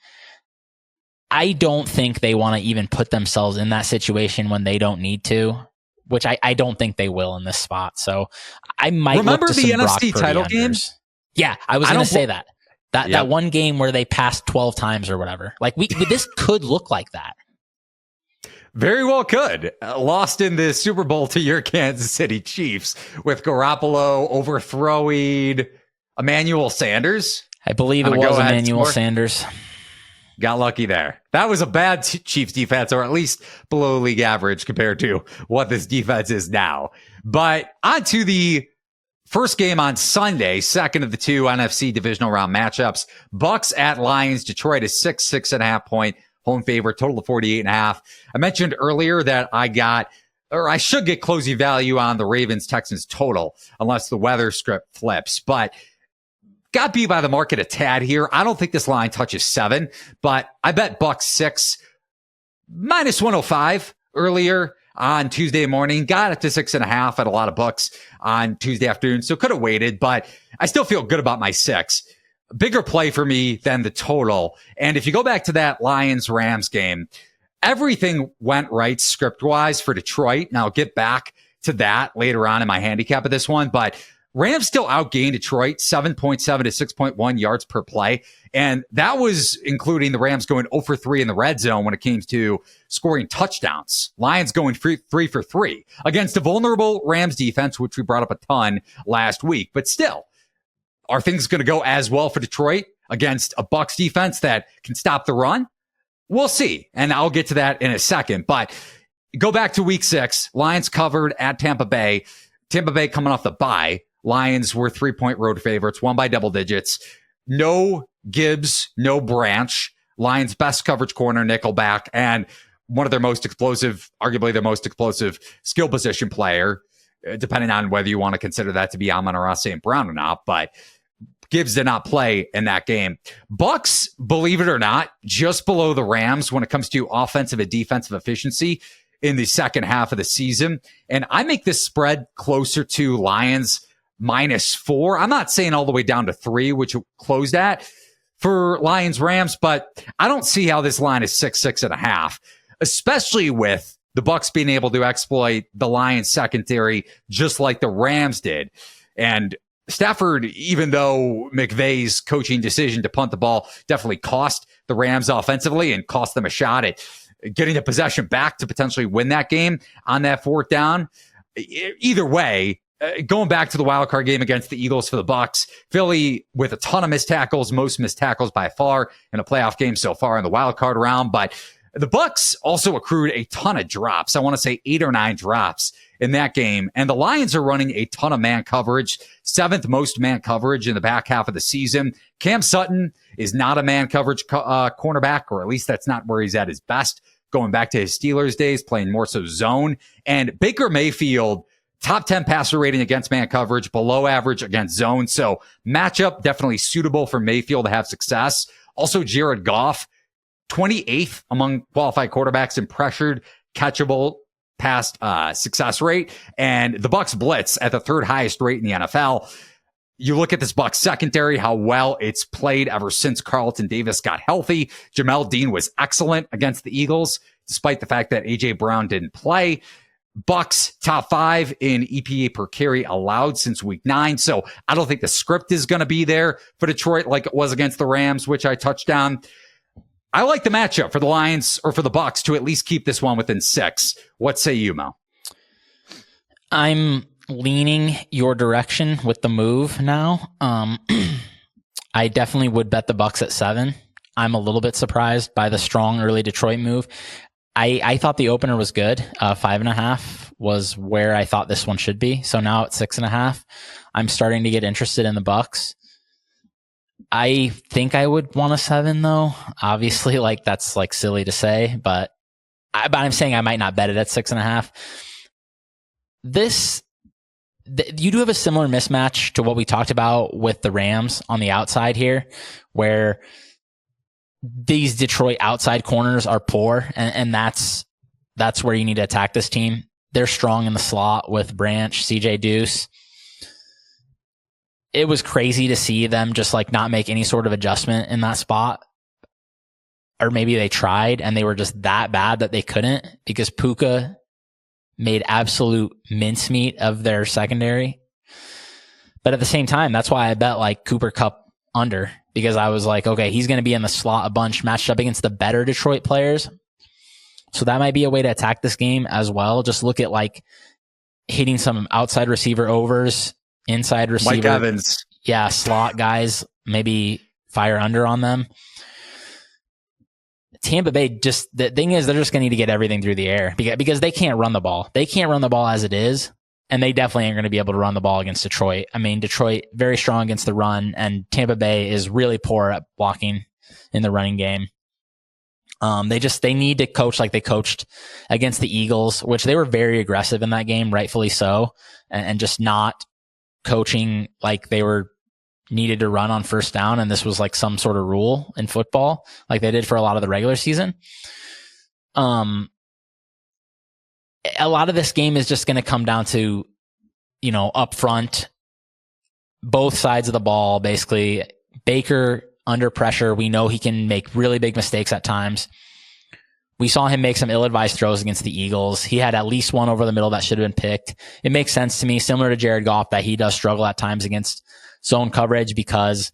I don't think they want to even put themselves in that situation when they don't need to, which I don't think they will in this spot. So I might remember look to the some NFC Brock title Purdy games. Yeah, I was going to say that. That one game where they passed 12 times or whatever. Like this could look like that. Very well could. Lost in the Super Bowl to your Kansas City Chiefs with Garoppolo overthrowing Emmanuel Sanders. I believe it was Emmanuel Sanders. Got lucky there. That was a bad Chiefs defense, or at least below league average compared to what this defense is now. But on to the first game on Sunday, second of the 2 NFC Divisional Round matchups. Bucs at Lions. Detroit is 6.5 point home favorite, total of 48.5. I mentioned earlier that I should get closing value on the Ravens Texans total unless the weather script flips, but got beat by the market a tad here. I don't think this line touches 7, but I bet Bucs 6 minus 105 earlier on Tuesday morning. Got it to 6.5 at a lot of books on Tuesday afternoon, so could have waited, but I still feel good about my 6. Bigger play for me than the total. And if you go back to that Lions-Rams game, everything went right script-wise for Detroit. Now I'll get back to that later on in my handicap of this one, but Rams still outgained Detroit 7.7 to 6.1 yards per play. And that was including the Rams going 0 for 3 in the red zone when it came to scoring touchdowns. Lions going 3 for 3 against a vulnerable Rams defense, which we brought up a ton last week. But still, are things going to go as well for Detroit against a Bucs defense that can stop the run? We'll see. And I'll get to that in a second. But go back to week 6. Lions covered at Tampa Bay. Tampa Bay coming off the bye. Lions were 3-point road favorites, won by double digits. No Gibbs, no Branch. Lions' best coverage corner, nickelback, and one of their most explosive, arguably their most explosive skill position player, depending on whether you want to consider that to be Amon-Ra St. Brown or not. But Gibbs did not play in that game. Bucs, believe it or not, just below the Rams when it comes to offensive and defensive efficiency in the second half of the season. And I make this spread closer to Lions -4. I'm not saying all the way down to 3, which it closed at for Lions-Rams, but I don't see how this line is 6.5, especially with the Bucs being able to exploit the Lions secondary just like the Rams did. And Stafford, even though McVay's coaching decision to punt the ball definitely cost the Rams offensively and cost them a shot at getting the possession back to potentially win that game on that 4th down. Either way, going back to the wild card game against the Eagles for the Bucs, Philly with a ton of missed tackles, most missed tackles by far in a playoff game so far in the wild card round. But the Bucs also accrued a ton of drops. I want to say 8 or 9 drops in that game. And the Lions are running a ton of man coverage, 7th most man coverage in the back half of the season. Cam Sutton is not a man coverage cornerback, or at least that's not where he's at his best going back to his Steelers days, playing more so zone. And Baker Mayfield, top 10 passer rating against man coverage, below average against zone. So matchup definitely suitable for Mayfield to have success. Also, Jared Goff, 28th among qualified quarterbacks in pressured, catchable pass success rate. And the Bucs blitz at the third highest rate in the NFL. You look at this Bucs secondary, how well it's played ever since Carlton Davis got healthy. Jamel Dean was excellent against the Eagles, despite the fact that A.J. Brown didn't play. Bucs top 5 in EPA per carry allowed since week 9. So I don't think the script is going to be there for Detroit like it was against the Rams, which I touched on. I like the matchup for the Lions or for the Bucs to at least keep this one within 6. What say you, Mel? I'm leaning your direction with the move now. I definitely would bet the Bucs at 7. I'm a little bit surprised by the strong early Detroit move. I thought the opener was good. 5.5 was where I thought this one should be. So now at 6.5, I'm starting to get interested in the Bucs. I think I would want a 7 though. Obviously, like that's like silly to say, but I'm saying I might not bet it at 6.5. You do have a similar mismatch to what we talked about with the Rams on the outside here, where these Detroit outside corners are poor, and that's where you need to attack this team. They're strong in the slot with Branch, CJ Deuce. It was crazy to see them just like not make any sort of adjustment in that spot. Or maybe they tried and they were just that bad that they couldn't, because Puka made absolute mincemeat of their secondary. But at the same time, that's why I bet like Cooper Kupp under, because I was like, okay, he's going to be in the slot a bunch, matched up against the better Detroit players. So that might be a way to attack this game as well. Just look at like hitting some outside receiver overs, inside receiver. Mike Evans. Yeah, slot guys, maybe fire under on them. Tampa Bay, just the thing is, they're just going to need to get everything through the air because they can't run the ball. They can't run the ball as it is, and they definitely aren't going to be able to run the ball against Detroit. I mean, Detroit, very strong against the run, and Tampa Bay is really poor at blocking in the running game. They need to coach like they coached against the Eagles, which they were very aggressive in that game, rightfully so, and just not coaching like they were needed to run on first down, and this was like some sort of rule in football, like they did for a lot of the regular season. A lot of this game is just going to come down to, up front, both sides of the ball, basically. Baker under pressure, we know he can make really big mistakes at times. We saw him make some ill-advised throws against the Eagles. He had at least one over the middle that should have been picked. It makes sense to me, similar to Jared Goff, that he does struggle at times against zone coverage because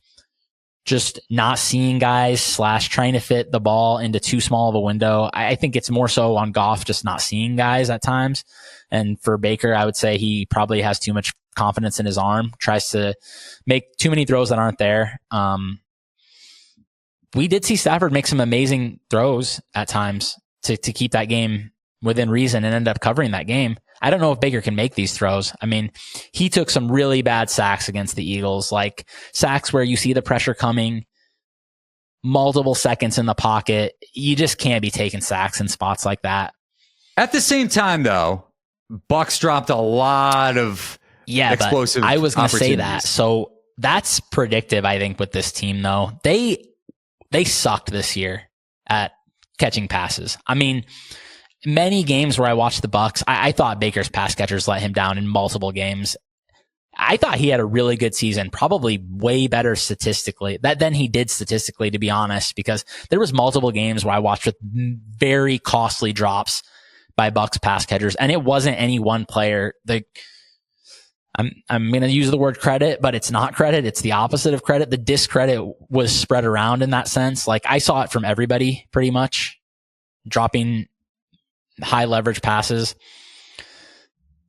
just not seeing guys / trying to fit the ball into too small of a window. I think it's more so on Goff just not seeing guys at times. And for Baker, I would say he probably has too much confidence in his arm, tries to make too many throws that aren't there. We did see Stafford make some amazing throws at times to keep that game within reason and end up covering that game. I don't know if Baker can make these throws. I mean, he took some really bad sacks against the Eagles, like sacks where you see the pressure coming, multiple seconds in the pocket. You just can't be taking sacks in spots like that. At the same time, though, Bucs dropped a lot of explosive I was going to say opportunities. that. So that's predictive, I think, with this team, though. They sucked this year at catching passes. I mean, many games where I watched the Bucs, I thought Baker's pass catchers let him down in multiple games. I thought he had a really good season, probably way better statistically than he did statistically, to be honest, because there was multiple games where I watched with very costly drops by Bucs pass catchers, and it wasn't any one player. I'm going to use the word credit, but it's not credit. It's the opposite of credit. The discredit was spread around in that sense. Like I saw it from everybody pretty much, dropping high leverage passes.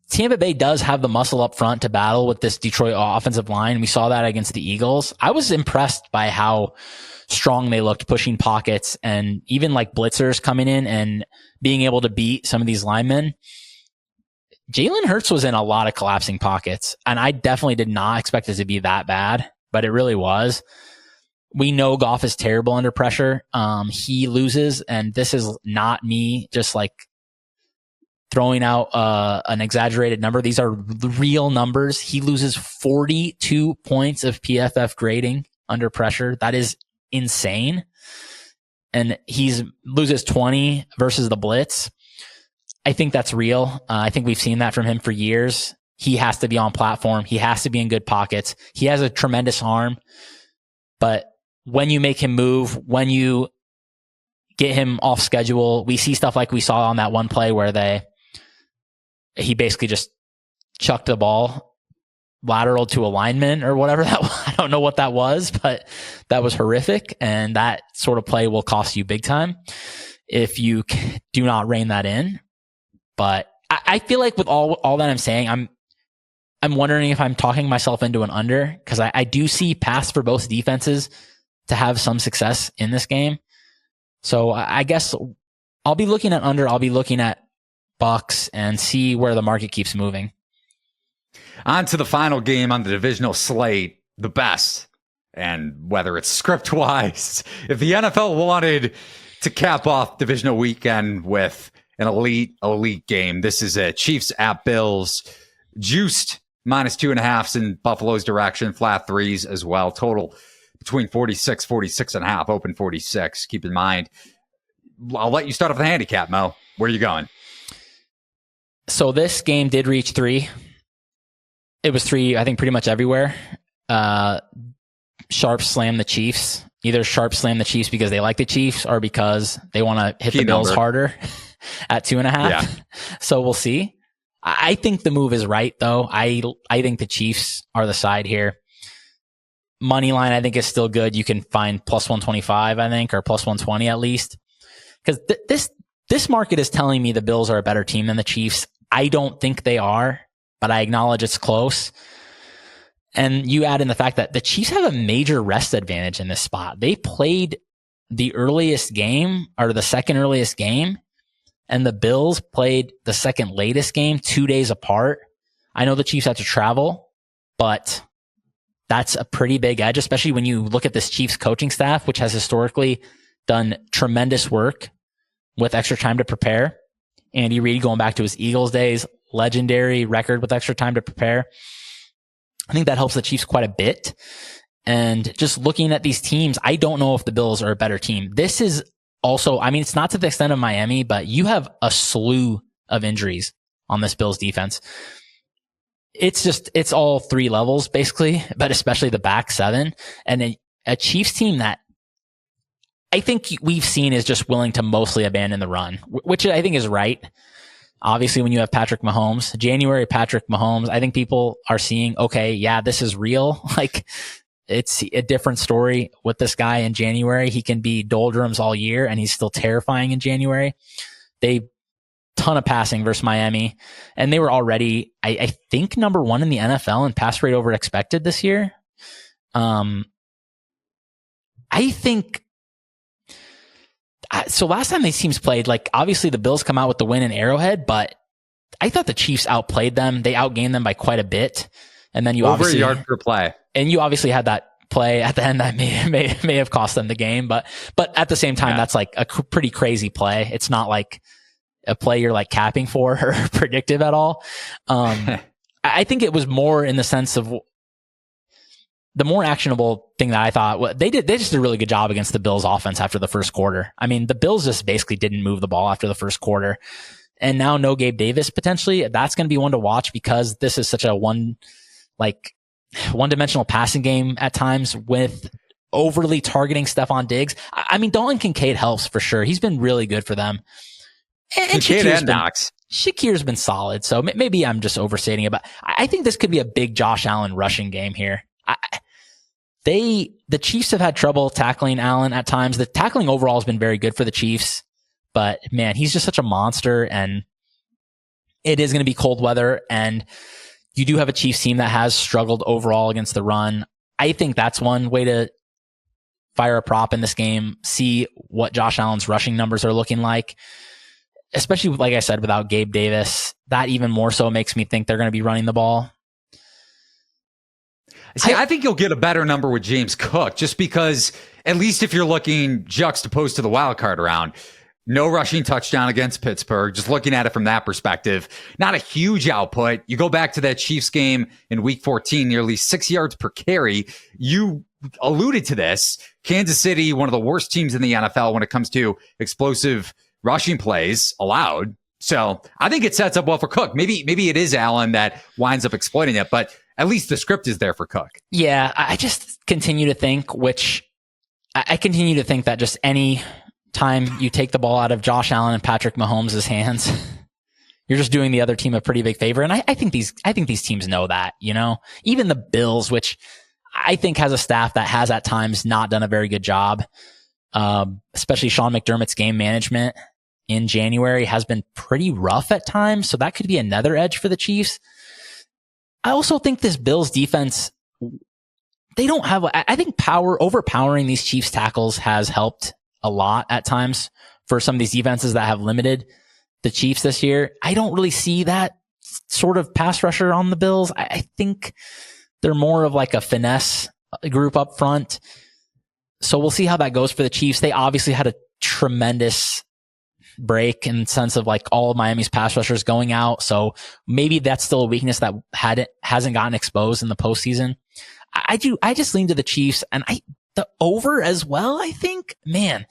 Tampa Bay does have the muscle up front to battle with this Detroit offensive line. We saw that against the Eagles. I was impressed by how strong they looked pushing pockets and even like blitzers coming in and being able to beat some of these linemen. Jalen Hurts was in a lot of collapsing pockets, and I definitely did not expect it to be that bad, but it really was. We know Goff is terrible under pressure. He loses, and this is not me just like throwing out an exaggerated number. These are real numbers. He loses 42 points of PFF grading under pressure. That is insane. And he loses 20 versus the blitz. I think that's real. I think we've seen that from him for years. He has to be on platform. He has to be in good pockets. He has a tremendous arm, but when you make him move, when you get him off schedule, we see stuff like we saw on that one play where he basically just chucked the ball lateral to a lineman or whatever that was. I don't know what that was, but that was horrific. And that sort of play will cost you big time if you do not rein that in. But I feel like with all that I'm saying, I'm wondering if I'm talking myself into an under, because I do see paths for both defenses to have some success in this game. So I guess I'll be looking at under. I'll be looking at Bucs and see where the market keeps moving. On to the final game on the divisional slate, the best. And whether it's script wise, if the NFL wanted to cap off divisional weekend with an elite game, this is a Chiefs at Bills, juiced -2.5 in Buffalo's direction, flat threes as well. Total between 46.5, open 46. Keep in mind, I'll let you start off the handicap, Mo. Where are you going? So this game did reach 3. It was 3, I think, pretty much everywhere. Sharp slam the Chiefs. Either sharp slam the Chiefs because they like the Chiefs or because they want to hit the Bills harder at 2.5. Yeah. So we'll see. I think the move is right, though. I think the Chiefs are the side here. Moneyline, I think, is still good. You can find +125, I think, or +120 at least. Because this market is telling me the Bills are a better team than the Chiefs. I don't think they are, but I acknowledge it's close. And you add in the fact that the Chiefs have a major rest advantage in this spot. They played the earliest game or the second earliest game, and the Bills played the second latest game 2 days apart. I know the Chiefs had to travel, but that's a pretty big edge, especially when you look at this Chiefs coaching staff, which has historically done tremendous work with extra time to prepare. Andy Reid, going back to his Eagles days, legendary record with extra time to prepare. I think that helps the Chiefs quite a bit. And just looking at these teams, I don't know if the Bills are a better team. This is also, I mean, it's not to the extent of Miami, but you have a slew of injuries on this Bills defense. It's all 3 levels basically, but especially the back 7, and a Chiefs team that I think we've seen is just willing to mostly abandon the run, which I think is right. Obviously, when you have January Patrick Mahomes, I think people are seeing, okay, yeah, this is real. Like, it's a different story with this guy in January. He can be doldrums all year, and he's still terrifying in January. They ton of passing versus Miami, and they were already, I think, number 1 in the NFL in pass rate over expected this year. I think. So last time these teams played, like, obviously the Bills come out with the win in Arrowhead, but I thought the Chiefs outplayed them. They outgained them by quite a bit. And then you over obviously a yard per play. And you obviously had that play at the end that may have cost them the game. But at the same time, that's like a pretty crazy play. It's not like a play you're like capping for or predictive at all. I think it was more in the sense of the more actionable thing that I thought, they just did a really good job against the Bills offense after the first quarter. I mean, the Bills just basically didn't move the ball after the first quarter. And now no Gabe Davis potentially. That's going to be one to watch because this is such a one-dimensional passing game at times with overly targeting Stephon Diggs. I mean, Dalton Kincaid helps for sure. He's been really good for them. And Shakir's been solid. So maybe I'm just overstating it, but I think this could be a big Josh Allen rushing game here. The Chiefs have had trouble tackling Allen at times. The tackling overall has been very good for the Chiefs, but man, he's just such a monster, and it is going to be cold weather, and you do have a Chiefs team that has struggled overall against the run. I think that's one way to fire a prop in this game, see what Josh Allen's rushing numbers are looking like, especially, like I said, without Gabe Davis. That even more so makes me think they're going to be running the ball. See, I think you'll get a better number with James Cook just because, at least if you're looking juxtaposed to the wild card round, no rushing touchdown against Pittsburgh. Just looking at it from that perspective, not a huge output. You go back to that Chiefs game in week 14, nearly 6 yards per carry. You alluded to this. Kansas City, one of the worst teams in the NFL when it comes to explosive rushing plays allowed. So I think it sets up well for Cook. Maybe it is Allen that winds up exploiting it, but at least the script is there for Cook. Yeah, I just continue to think, I continue to think that just any time you take the ball out of Josh Allen and Patrick Mahomes' hands, you're just doing the other team a pretty big favor. And I think these teams know that, even the Bills, which I think has a staff that has at times not done a very good job. Especially Sean McDermott's game management in January has been pretty rough at times. So that could be another edge for the Chiefs. I also think this Bills defense, they don't have, I think overpowering these Chiefs tackles has helped a lot at times for some of these defenses that have limited the Chiefs this year. I don't really see that sort of pass rusher on the Bills. I think they're more of like a finesse group up front. So we'll see how that goes for the Chiefs. They obviously had a tremendous break in the sense of like all of Miami's pass rushers going out. So maybe that's still a weakness that hasn't gotten exposed in the postseason. I just lean to the Chiefs, and the over as well. I think, man,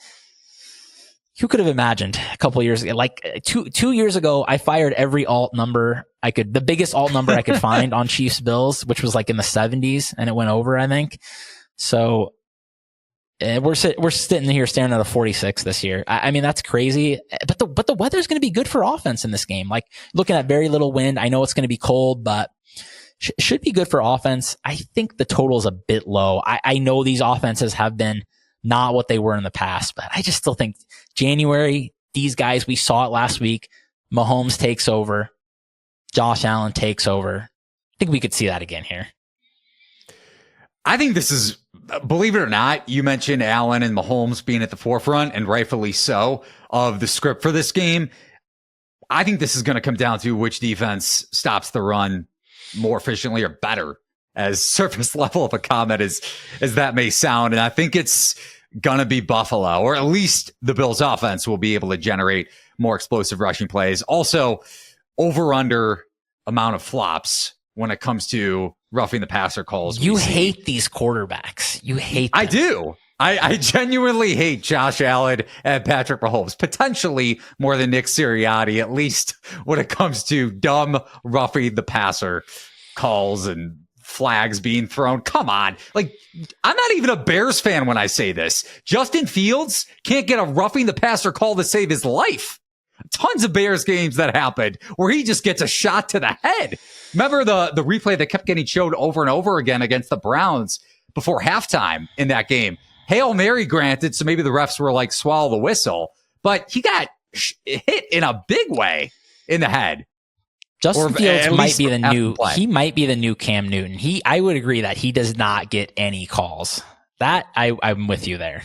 who could have imagined a couple of years ago? Like 2 years ago, I fired every alt number the biggest alt number I could find on Chiefs Bills, which was like in the 70s, and it went over, I think. So we're sitting here staring at a 46 this year. I mean, that's crazy, but the weather's going to be good for offense in this game. Like looking at very little wind. I know it's going to be cold, but should be good for offense. I think the total is a bit low. I know these offenses have been not what they were in the past, but I just still think January, these guys, we saw it last week. Mahomes takes over. Josh Allen takes over. I think we could see that again here. I think this is, believe it or not, you mentioned Allen and Mahomes being at the forefront, and rightfully so, of the script for this game. I think this is going to come down to which defense stops the run more efficiently or better, as surface level of a comment as that may sound. And I think it's going to be Buffalo, or at least the Bills offense will be able to generate more explosive rushing plays. Also, over-under amount of flops when it comes to roughing the passer calls. You hate these quarterbacks. You hate them. I do. I genuinely hate Josh Allen and Patrick Mahomes, potentially more than Nick Sirianni, at least when it comes to dumb roughing the passer calls and flags being thrown. Come on. Like, I'm not even a Bears fan when I say this. Justin Fields can't get a roughing the passer call to save his life. Tons of Bears games that happened where he just gets a shot to the head. Remember the replay that kept getting showed over and over again against the Browns before halftime in that game? Hail Mary granted, so maybe the refs were like, swallow the whistle, but he got hit in a big way in the head. Justin Fields might be the new Cam Newton. I would agree that he does not get any calls. That I'm with you there.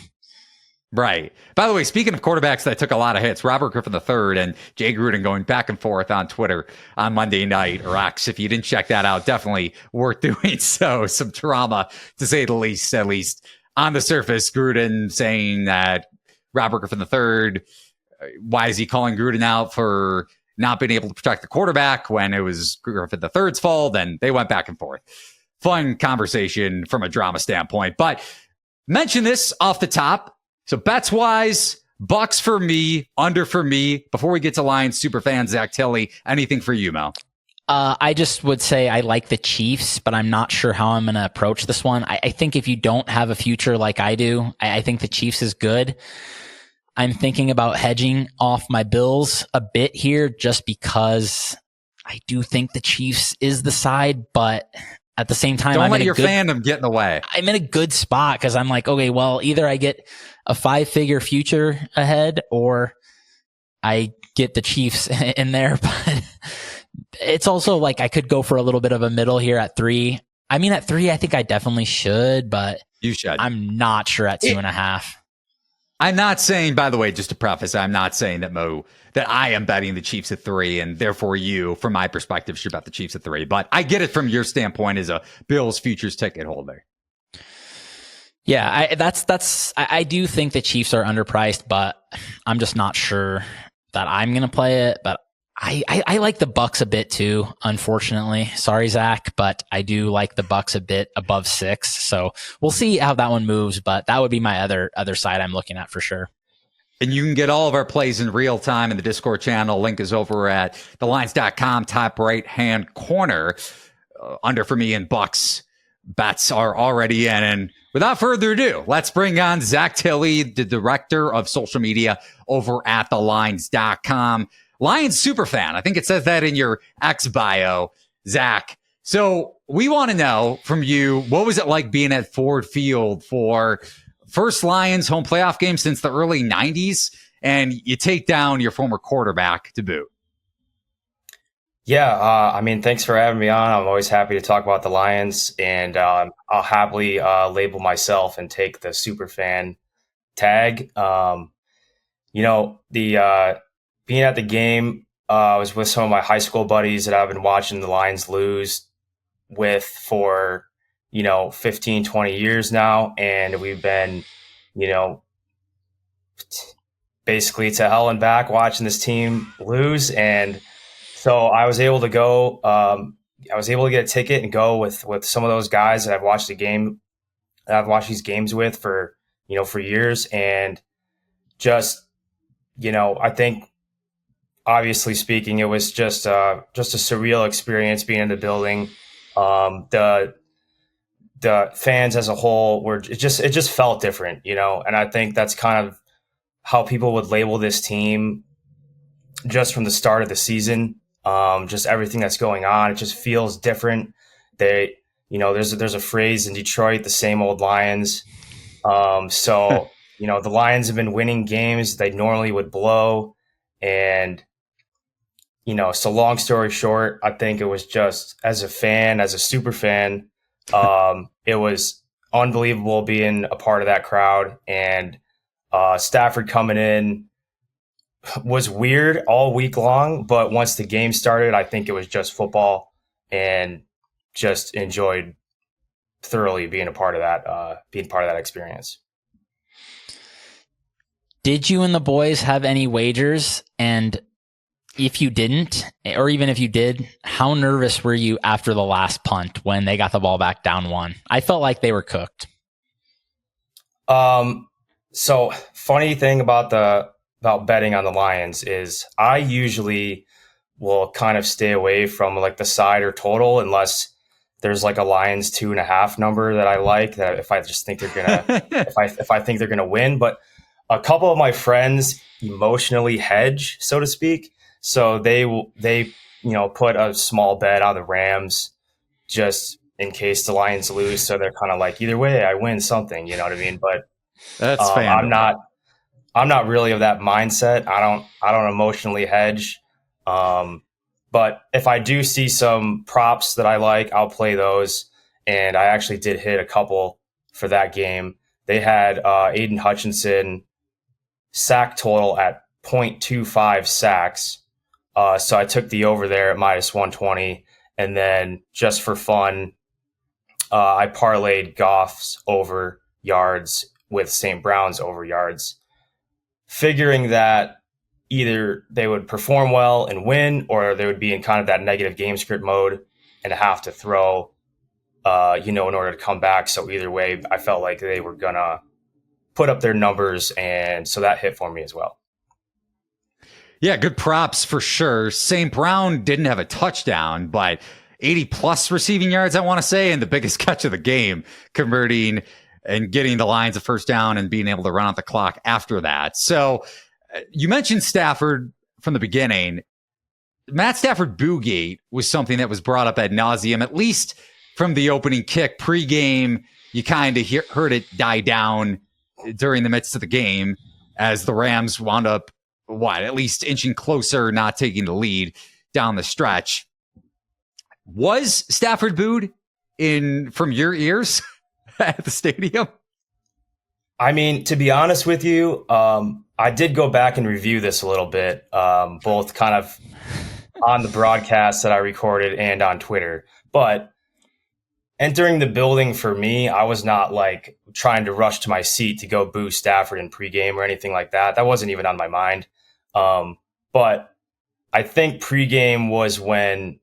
Right. By the way, speaking of quarterbacks that took a lot of hits, Robert Griffin III and Jay Gruden going back and forth on Twitter on Monday night, or X. If you didn't check that out, definitely worth doing so. Some drama, to say the least, at least on the surface. Gruden saying that Robert Griffin III, why is he calling Gruden out for not being able to protect the quarterback when it was Griffin III's fault? And they went back and forth. Fun conversation from a drama standpoint. But mention this off the top. So bets wise, Bucs for me, under for me. Before we get to Lions superfan Zach Tilley, anything for you, Mel? I just would say I like the Chiefs, but I'm not sure how I'm going to approach this one. I think if you don't have a future like I do, I think the Chiefs is good. I'm thinking about hedging off my Bills a bit here just because I do think the Chiefs is the side, but at the same time, don't let your fandom get in the way. I'm in a good spot because I'm like, okay, well, either I get a 5-figure future ahead or I get the Chiefs in there. But it's also like I could go for a little bit of a middle here at 3. I mean, at 3, I think I definitely should, but you should. I'm not sure at 2.5. I'm not saying, by the way, just to preface, I'm not saying that I am betting the Chiefs at 3, and therefore you, from my perspective, should bet the Chiefs at 3. But I get it from your standpoint as a Bills futures ticket holder. Yeah, I do think the Chiefs are underpriced, but I'm just not sure that I'm going to play it. But I like the Bucs a bit too, unfortunately. Sorry, Zach, but I do like the Bucs a bit above 6. So we'll see how that one moves, but that would be my other side I'm looking at for sure. And you can get all of our plays in real time in the Discord channel. Link is over at thelines.com, top right-hand corner. Under for me and Bucs bets are already in. And without further ado, let's bring on Zach Tilley, the director of social media over at thelines.com. Lions superfan. I think it says that in your X bio, Zach. So we want to know from you, what was it like being at Ford Field for first Lions home playoff game since the early 90s, and you take down your former quarterback to boot? Yeah, I mean, thanks for having me on. I'm always happy to talk about the Lions, and I'll happily label myself and take the superfan tag. Being at the game, I was with some of my high school buddies that I've been watching the Lions lose with for 15, 20 years now. And we've been, basically to hell and back watching this team lose. And so I was able to go, I was able to get a ticket and go with some of those guys that I've watched these games with for years. And just, I think, obviously speaking, it was just a surreal experience being in the building. The fans as a whole it just felt different, and I think that's kind of how people would label this team just from the start of the season. Just everything that's going on, it just feels different. There's a phrase in Detroit, the same old Lions. The Lions have been winning games they normally would blow. And, so long story short, I think it was just as a super fan, it was unbelievable being a part of that crowd. And Stafford coming in was weird all week long, but once the game started, I think it was just football, and just enjoyed thoroughly being part of that experience. Did you and the boys have any wagers? And if you didn't, or even if you did, how nervous were you after the last punt when they got the ball back down 1? I felt like they were cooked. So funny thing about betting on the Lions is I usually will kind of stay away from like the side or total unless there's like a Lions 2.5 number that I like, that if I just think they're gonna if I think they're gonna win. But a couple of my friends emotionally hedge, so to speak. So they put a small bet on the Rams just in case the Lions lose. So they're kind of like, either way, I win something. You know what I mean? But That's I'm not really of that mindset. I don't emotionally hedge. But if I do see some props that I like, I'll play those. And I actually did hit a couple for that game. They had Aiden Hutchinson sack total at 0.25 sacks. So I took the over there at -120. And then just for fun, I parlayed Goff's over yards with St. Brown's over yards, figuring that either they would perform well and win, or they would be in kind of that negative game script mode and have to throw, in order to come back. So either way, I felt like they were going to put up their numbers. And so that hit for me as well. Yeah, good props for sure. St. Brown didn't have a touchdown, but 80 plus receiving yards, I want to say, and the biggest catch of the game, converting and getting the Lions a first down and being able to run out the clock after that. So you mentioned Stafford from the beginning. Matt Stafford Boogate was something that was brought up ad nauseum, at least from the opening kick. Pre-game, you kind of heard it die down during the midst of the game as the Rams wound up, at least inching closer, not taking the lead down the stretch. Was Stafford booed from your ears at the stadium? I mean, to be honest with you, I did go back and review this a little bit, both kind of on the broadcast that I recorded and on Twitter. But entering the building for me, I was not like trying to rush to my seat to go boo Stafford in pregame or anything like that. That wasn't even on my mind. But I think pregame was when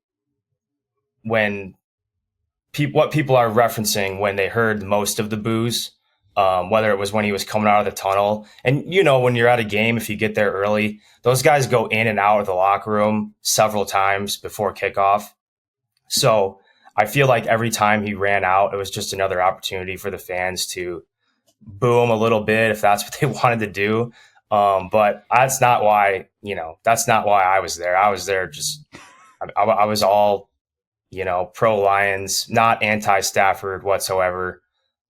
what people are referencing when they heard most of the boos, whether it was when he was coming out of the tunnel. And, when you're at a game, if you get there early, those guys go in and out of the locker room several times before kickoff. So I feel like every time he ran out, it was just another opportunity for the fans to boo him a little bit if that's what they wanted to do. But that's not why, I was there. I was there I was all, pro Lions, not anti-Stafford whatsoever.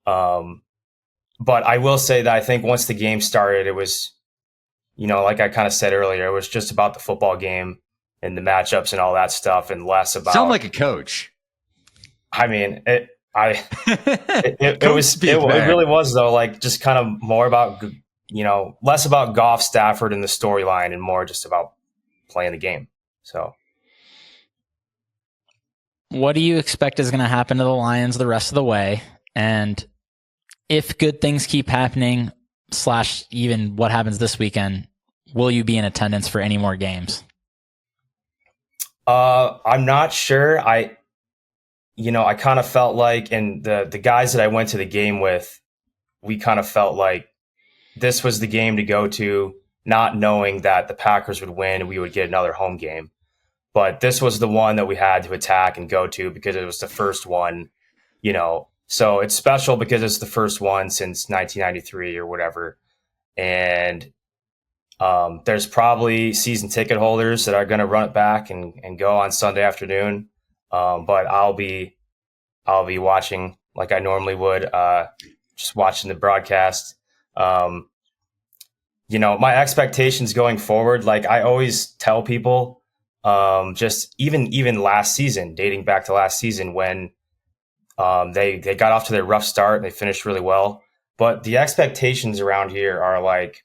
But I will say that I think once the game started, it was, like I kind of said earlier, it was just about the football game and the matchups and all that stuff, and less about. Sound like a coach. I mean, it really was though, like just kind of more about, less about Goff, Stafford, and the storyline, and more just about playing the game. So. What do you expect is going to happen to the Lions the rest of the way? And if good things keep happening, / even what happens this weekend, will you be in attendance for any more games? I'm not sure. I kind of felt like, and the guys that I went to the game with, we kind of felt like this was the game to go to, not knowing that the Packers would win and we would get another home game. But this was the one that we had to attack and go to because it was the first one, So it's special because it's the first one since 1993 or whatever. And there's probably season ticket holders that are going to run it back and go on Sunday afternoon. But I'll be watching like I normally would, just watching the broadcast. My expectations going forward, like I always tell people, just even last season, dating back to last season when they got off to their rough start, they finished really well. But the expectations around here are like,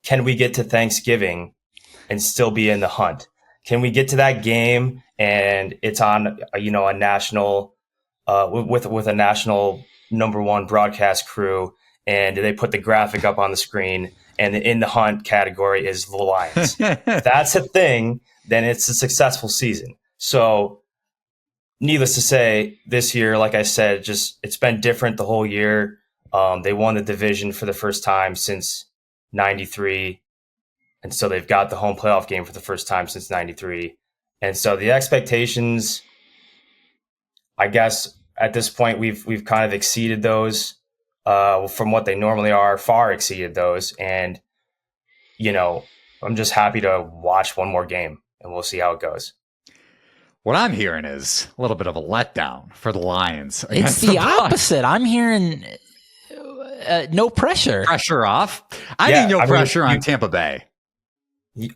can we get to Thanksgiving and still be in the hunt? Can we get to that game and it's on, a national, with a national #1 broadcast crew, and they put the graphic up on the screen and the in the hunt category is the Lions. If that's a thing, then it's a successful season. So needless to say, this year, like I said, just it's been different the whole year. They won the division for the first time since 93. And so they've got the home playoff game for the first time since 93. And so the expectations, I guess at this point, we've kind of exceeded those from what they normally are, far exceeded those. And, I'm just happy to watch one more game and we'll see how it goes. What I'm hearing is a little bit of a letdown for the Lions. It's the opposite. I'm hearing no pressure. Pressure off. I think no pressure on Tampa Bay.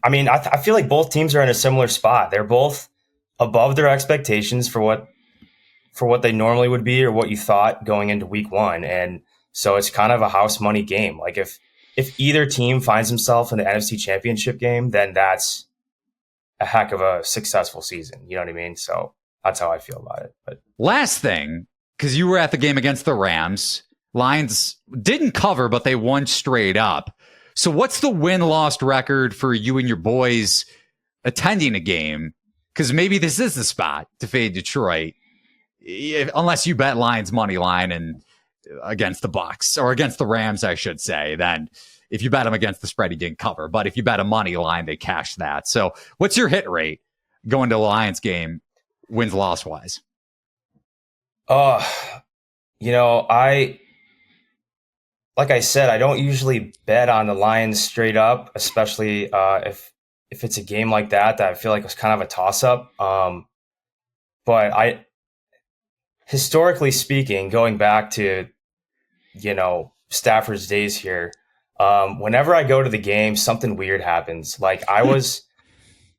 I mean, I feel like both teams are in a similar spot. They're both above their expectations for what they normally would be or what you thought going into week one. And so it's kind of a house money game. Like if either team finds himself in the NFC Championship game, then that's a heck of a successful season. You know what I mean? So that's how I feel about it. But last thing, because you were at the game against the Rams, Lions didn't cover, but they won straight up. So what's the win-loss record for you and your boys attending a game? Because maybe this is the spot to fade Detroit, unless you bet Lions money line and against the Bucs, or against the Rams, I should say. Then if you bet them against the spread, he didn't cover. But if you bet a money line, they cash that. So what's your hit rate going to a Lions game, wins-loss wise? Like I said, I don't usually bet on the Lions straight up, especially if it's a game like that I feel like was kind of a toss-up. But historically speaking, going back to, Stafford's days here, whenever I go to the game, something weird happens. Like I was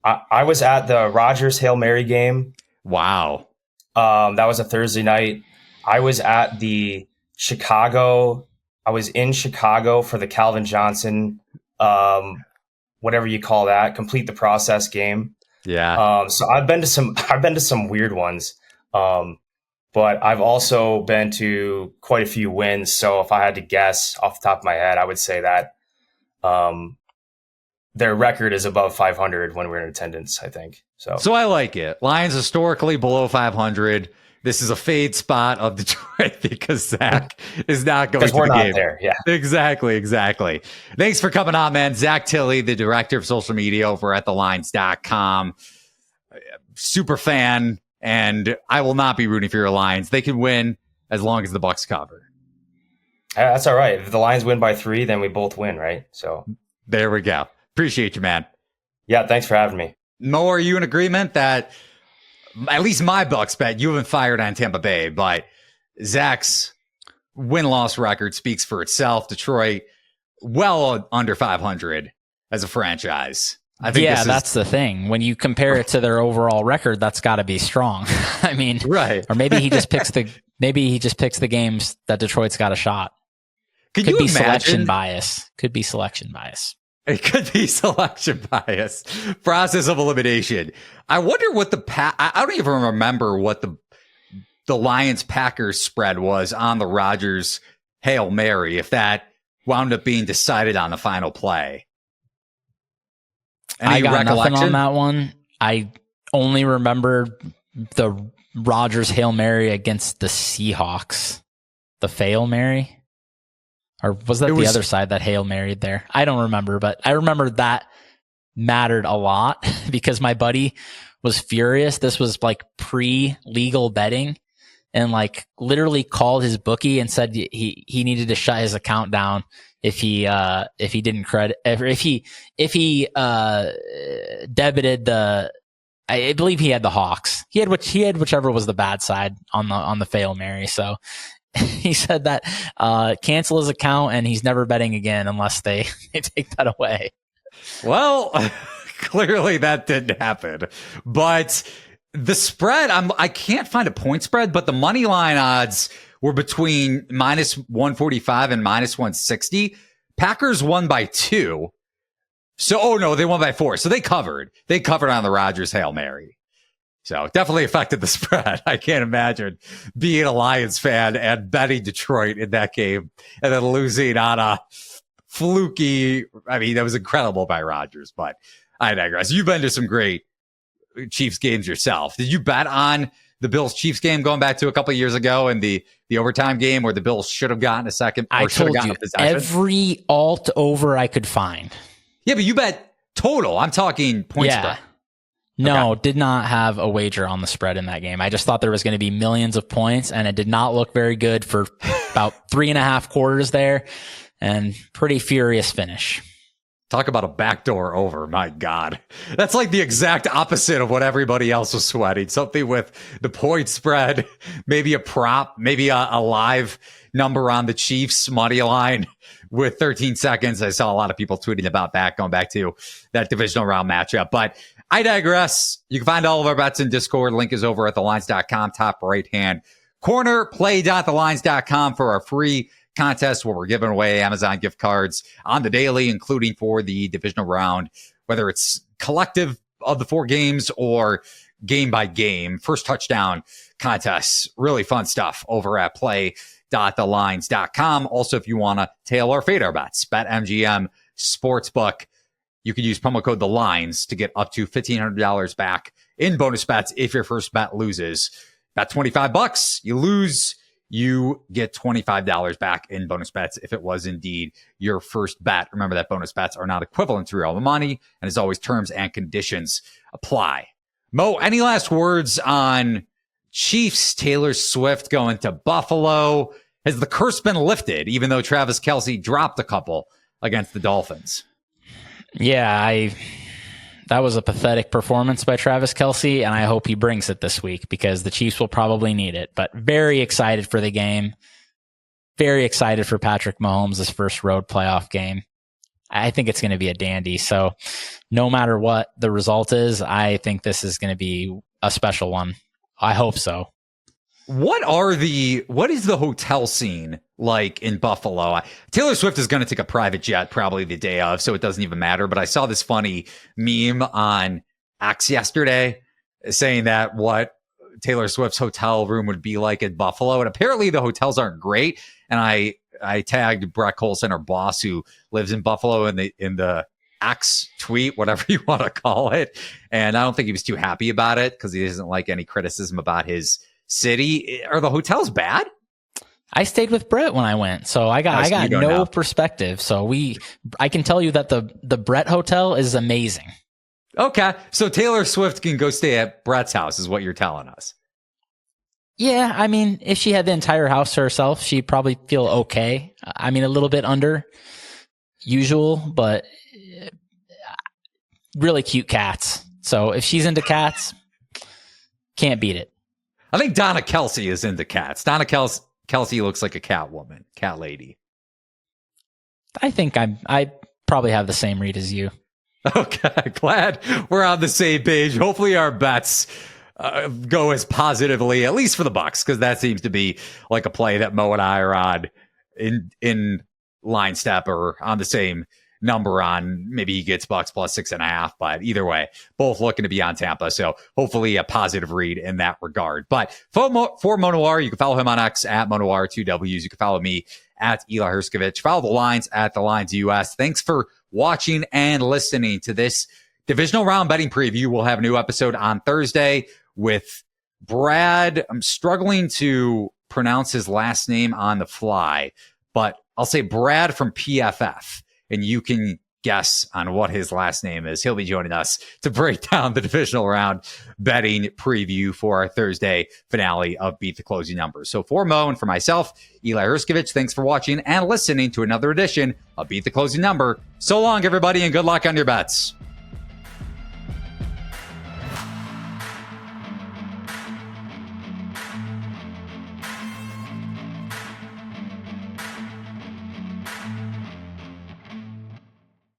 at the Rodgers Hail Mary game. Wow. That was a Thursday night. I was at the Chicago I was in Chicago for the Calvin Johnson, whatever you call that, complete the process game. Yeah. So I've been to some weird ones. But I've also been to quite a few wins. So if I had to guess off the top of my head, I would say that their record is above 500 when we're in attendance, I think. So I like it. Lions historically below 500. This is a fade spot of Detroit because Zach is not going to we're the not game. there. Yeah, Exactly. Thanks for coming on, man. Zach Tilley, the director of social media over at thelines.com. Super fan. And I will not be rooting for your Lions. They can win as long as the Bucs cover. That's all right. If the Lions win by 3, then we both win, right? So there we go. Appreciate you, man. Yeah, thanks for having me. Mo, are you in agreement that at least my Bucs bet, you haven't fired on Tampa Bay, but Zach's win-loss record speaks for itself. Detroit, well under 500 as a franchise. I think that's the thing. When you compare it to their overall record, that's got to be strong. I mean, right? Or maybe he just picks the games that Detroit's got a shot. Could be you imagine? Selection bias. Could be selection bias. It could be selection bias. Process of elimination. I wonder what I don't even remember what the Lions Packers spread was on the Rodgers Hail Mary, if that wound up being decided on the final play. I got nothing on that one. I only remember the Rodgers Hail Mary against the Seahawks. The Fail Mary? Or was that the other side that Hail Married there? I don't remember, but I remember that mattered a lot because my buddy was furious. This was like pre-legal betting and like literally called his bookie and said he needed to shut his account down if he didn't credit, if he debited I believe he had the Hawks. He had whichever was the bad side on the Fail Mary. So he said that cancel his account and he's never betting again unless they take that away. Well, clearly that didn't happen. But the spread, I can't find a point spread, but the money line odds were between minus 145 and minus 160. Packers won by 2. So, no, they won by 4. So they covered. They covered on the Rodgers Hail Mary. So definitely affected the spread. I can't imagine being a Lions fan and betting Detroit in that game and then losing on a fluky. I mean, that was incredible by Rodgers, but I digress. You've been to some great Chiefs games yourself. Did you bet on the Bills Chiefs game going back to a couple of years ago and the overtime game where the Bills should have gotten a second? I told you every alt over I could find. Yeah, but you bet total. I'm talking point spread. No, okay. Did not have a wager on the spread in that game. I just thought there was going to be millions of points, and it did not look very good for about 3.5 quarters there, and pretty furious finish. Talk about a backdoor over. My God. That's like the exact opposite of what everybody else was sweating. Something with the point spread, maybe a prop, maybe a live number on the Chiefs money line with 13 seconds. I saw a lot of people tweeting about that, going back to that divisional round matchup. But I digress. You can find all of our bets in Discord. Link is over at thelines.com, top right-hand corner. Play.thelines.com for our free contest where we're giving away Amazon gift cards on the daily, including for the divisional round, whether it's collective of the 4 games or game by game. First touchdown contests. Really fun stuff over at play.thelines.com. Also, if you want to tail or fade our bets, BetMGM Sportsbook. You can use promo code The Lines to get up to $1,500 back in bonus bets if your first bet loses. Bet $25, you lose, you get $25 back in bonus bets if it was indeed your first bet. Remember that bonus bets are not equivalent to real money, and as always, terms and conditions apply. Mo, any last words on Chiefs, Taylor Swift going to Buffalo? Has the curse been lifted, even though Travis Kelce dropped a couple against the Dolphins? Yeah, that was a pathetic performance by Travis Kelce, and I hope he brings it this week because the Chiefs will probably need it. But very excited for the game. Very excited for Patrick Mahomes' first road playoff game. I think it's going to be a dandy. So no matter what the result is, I think this is going to be a special one. I hope so. What is the hotel scene like in Buffalo. Taylor Swift is going to take a private jet probably the day of, so it doesn't even matter. But I saw this funny meme on X yesterday saying that what Taylor Swift's hotel room would be like in Buffalo. And apparently the hotels aren't great. And I tagged Brett Colson, our boss, who lives in Buffalo, in the X tweet, whatever you want to call it. And I don't think he was too happy about it because he doesn't like any criticism about his city. Are the hotels bad? I stayed with Brett when I went, so I got no perspective. So I can tell you that the Brett Hotel is amazing. Okay, so Taylor Swift can go stay at Brett's house, is what you're telling us. Yeah, I mean, if she had the entire house to herself, she'd probably feel okay. I mean, a little bit under usual, but really cute cats. So if she's into cats, can't beat it. I think Donna Kelsey is into cats. Donna Kelsey looks like a cat woman, cat lady. I think I probably have the same read as you. Okay, glad we're on the same page. Hopefully our bets go as positively, at least for the Bucs, because that seems to be like a play that Mo and I are on in line step or on the same number on. Maybe he gets Bucs plus 6.5, but either way, both looking to be on Tampa. So hopefully a positive read in that regard. But for Moneylines, you can follow him on X at Moneylines, 2 W's. You can follow me at Eli Hershkovich. Follow the lines at the Lines US. Thanks for watching and listening to this divisional round betting preview. We'll have a new episode on Thursday with Brad. I'm struggling to pronounce his last name on the fly, but I'll say Brad from PFF, and you can guess on what his last name is. He'll be joining us to break down the divisional round betting preview for our Thursday finale of Beat the Closing Numbers. So for Mo and for myself, Eli Hershkovich, thanks for watching and listening to another edition of Beat the Closing Number. So long, everybody, and good luck on your bets.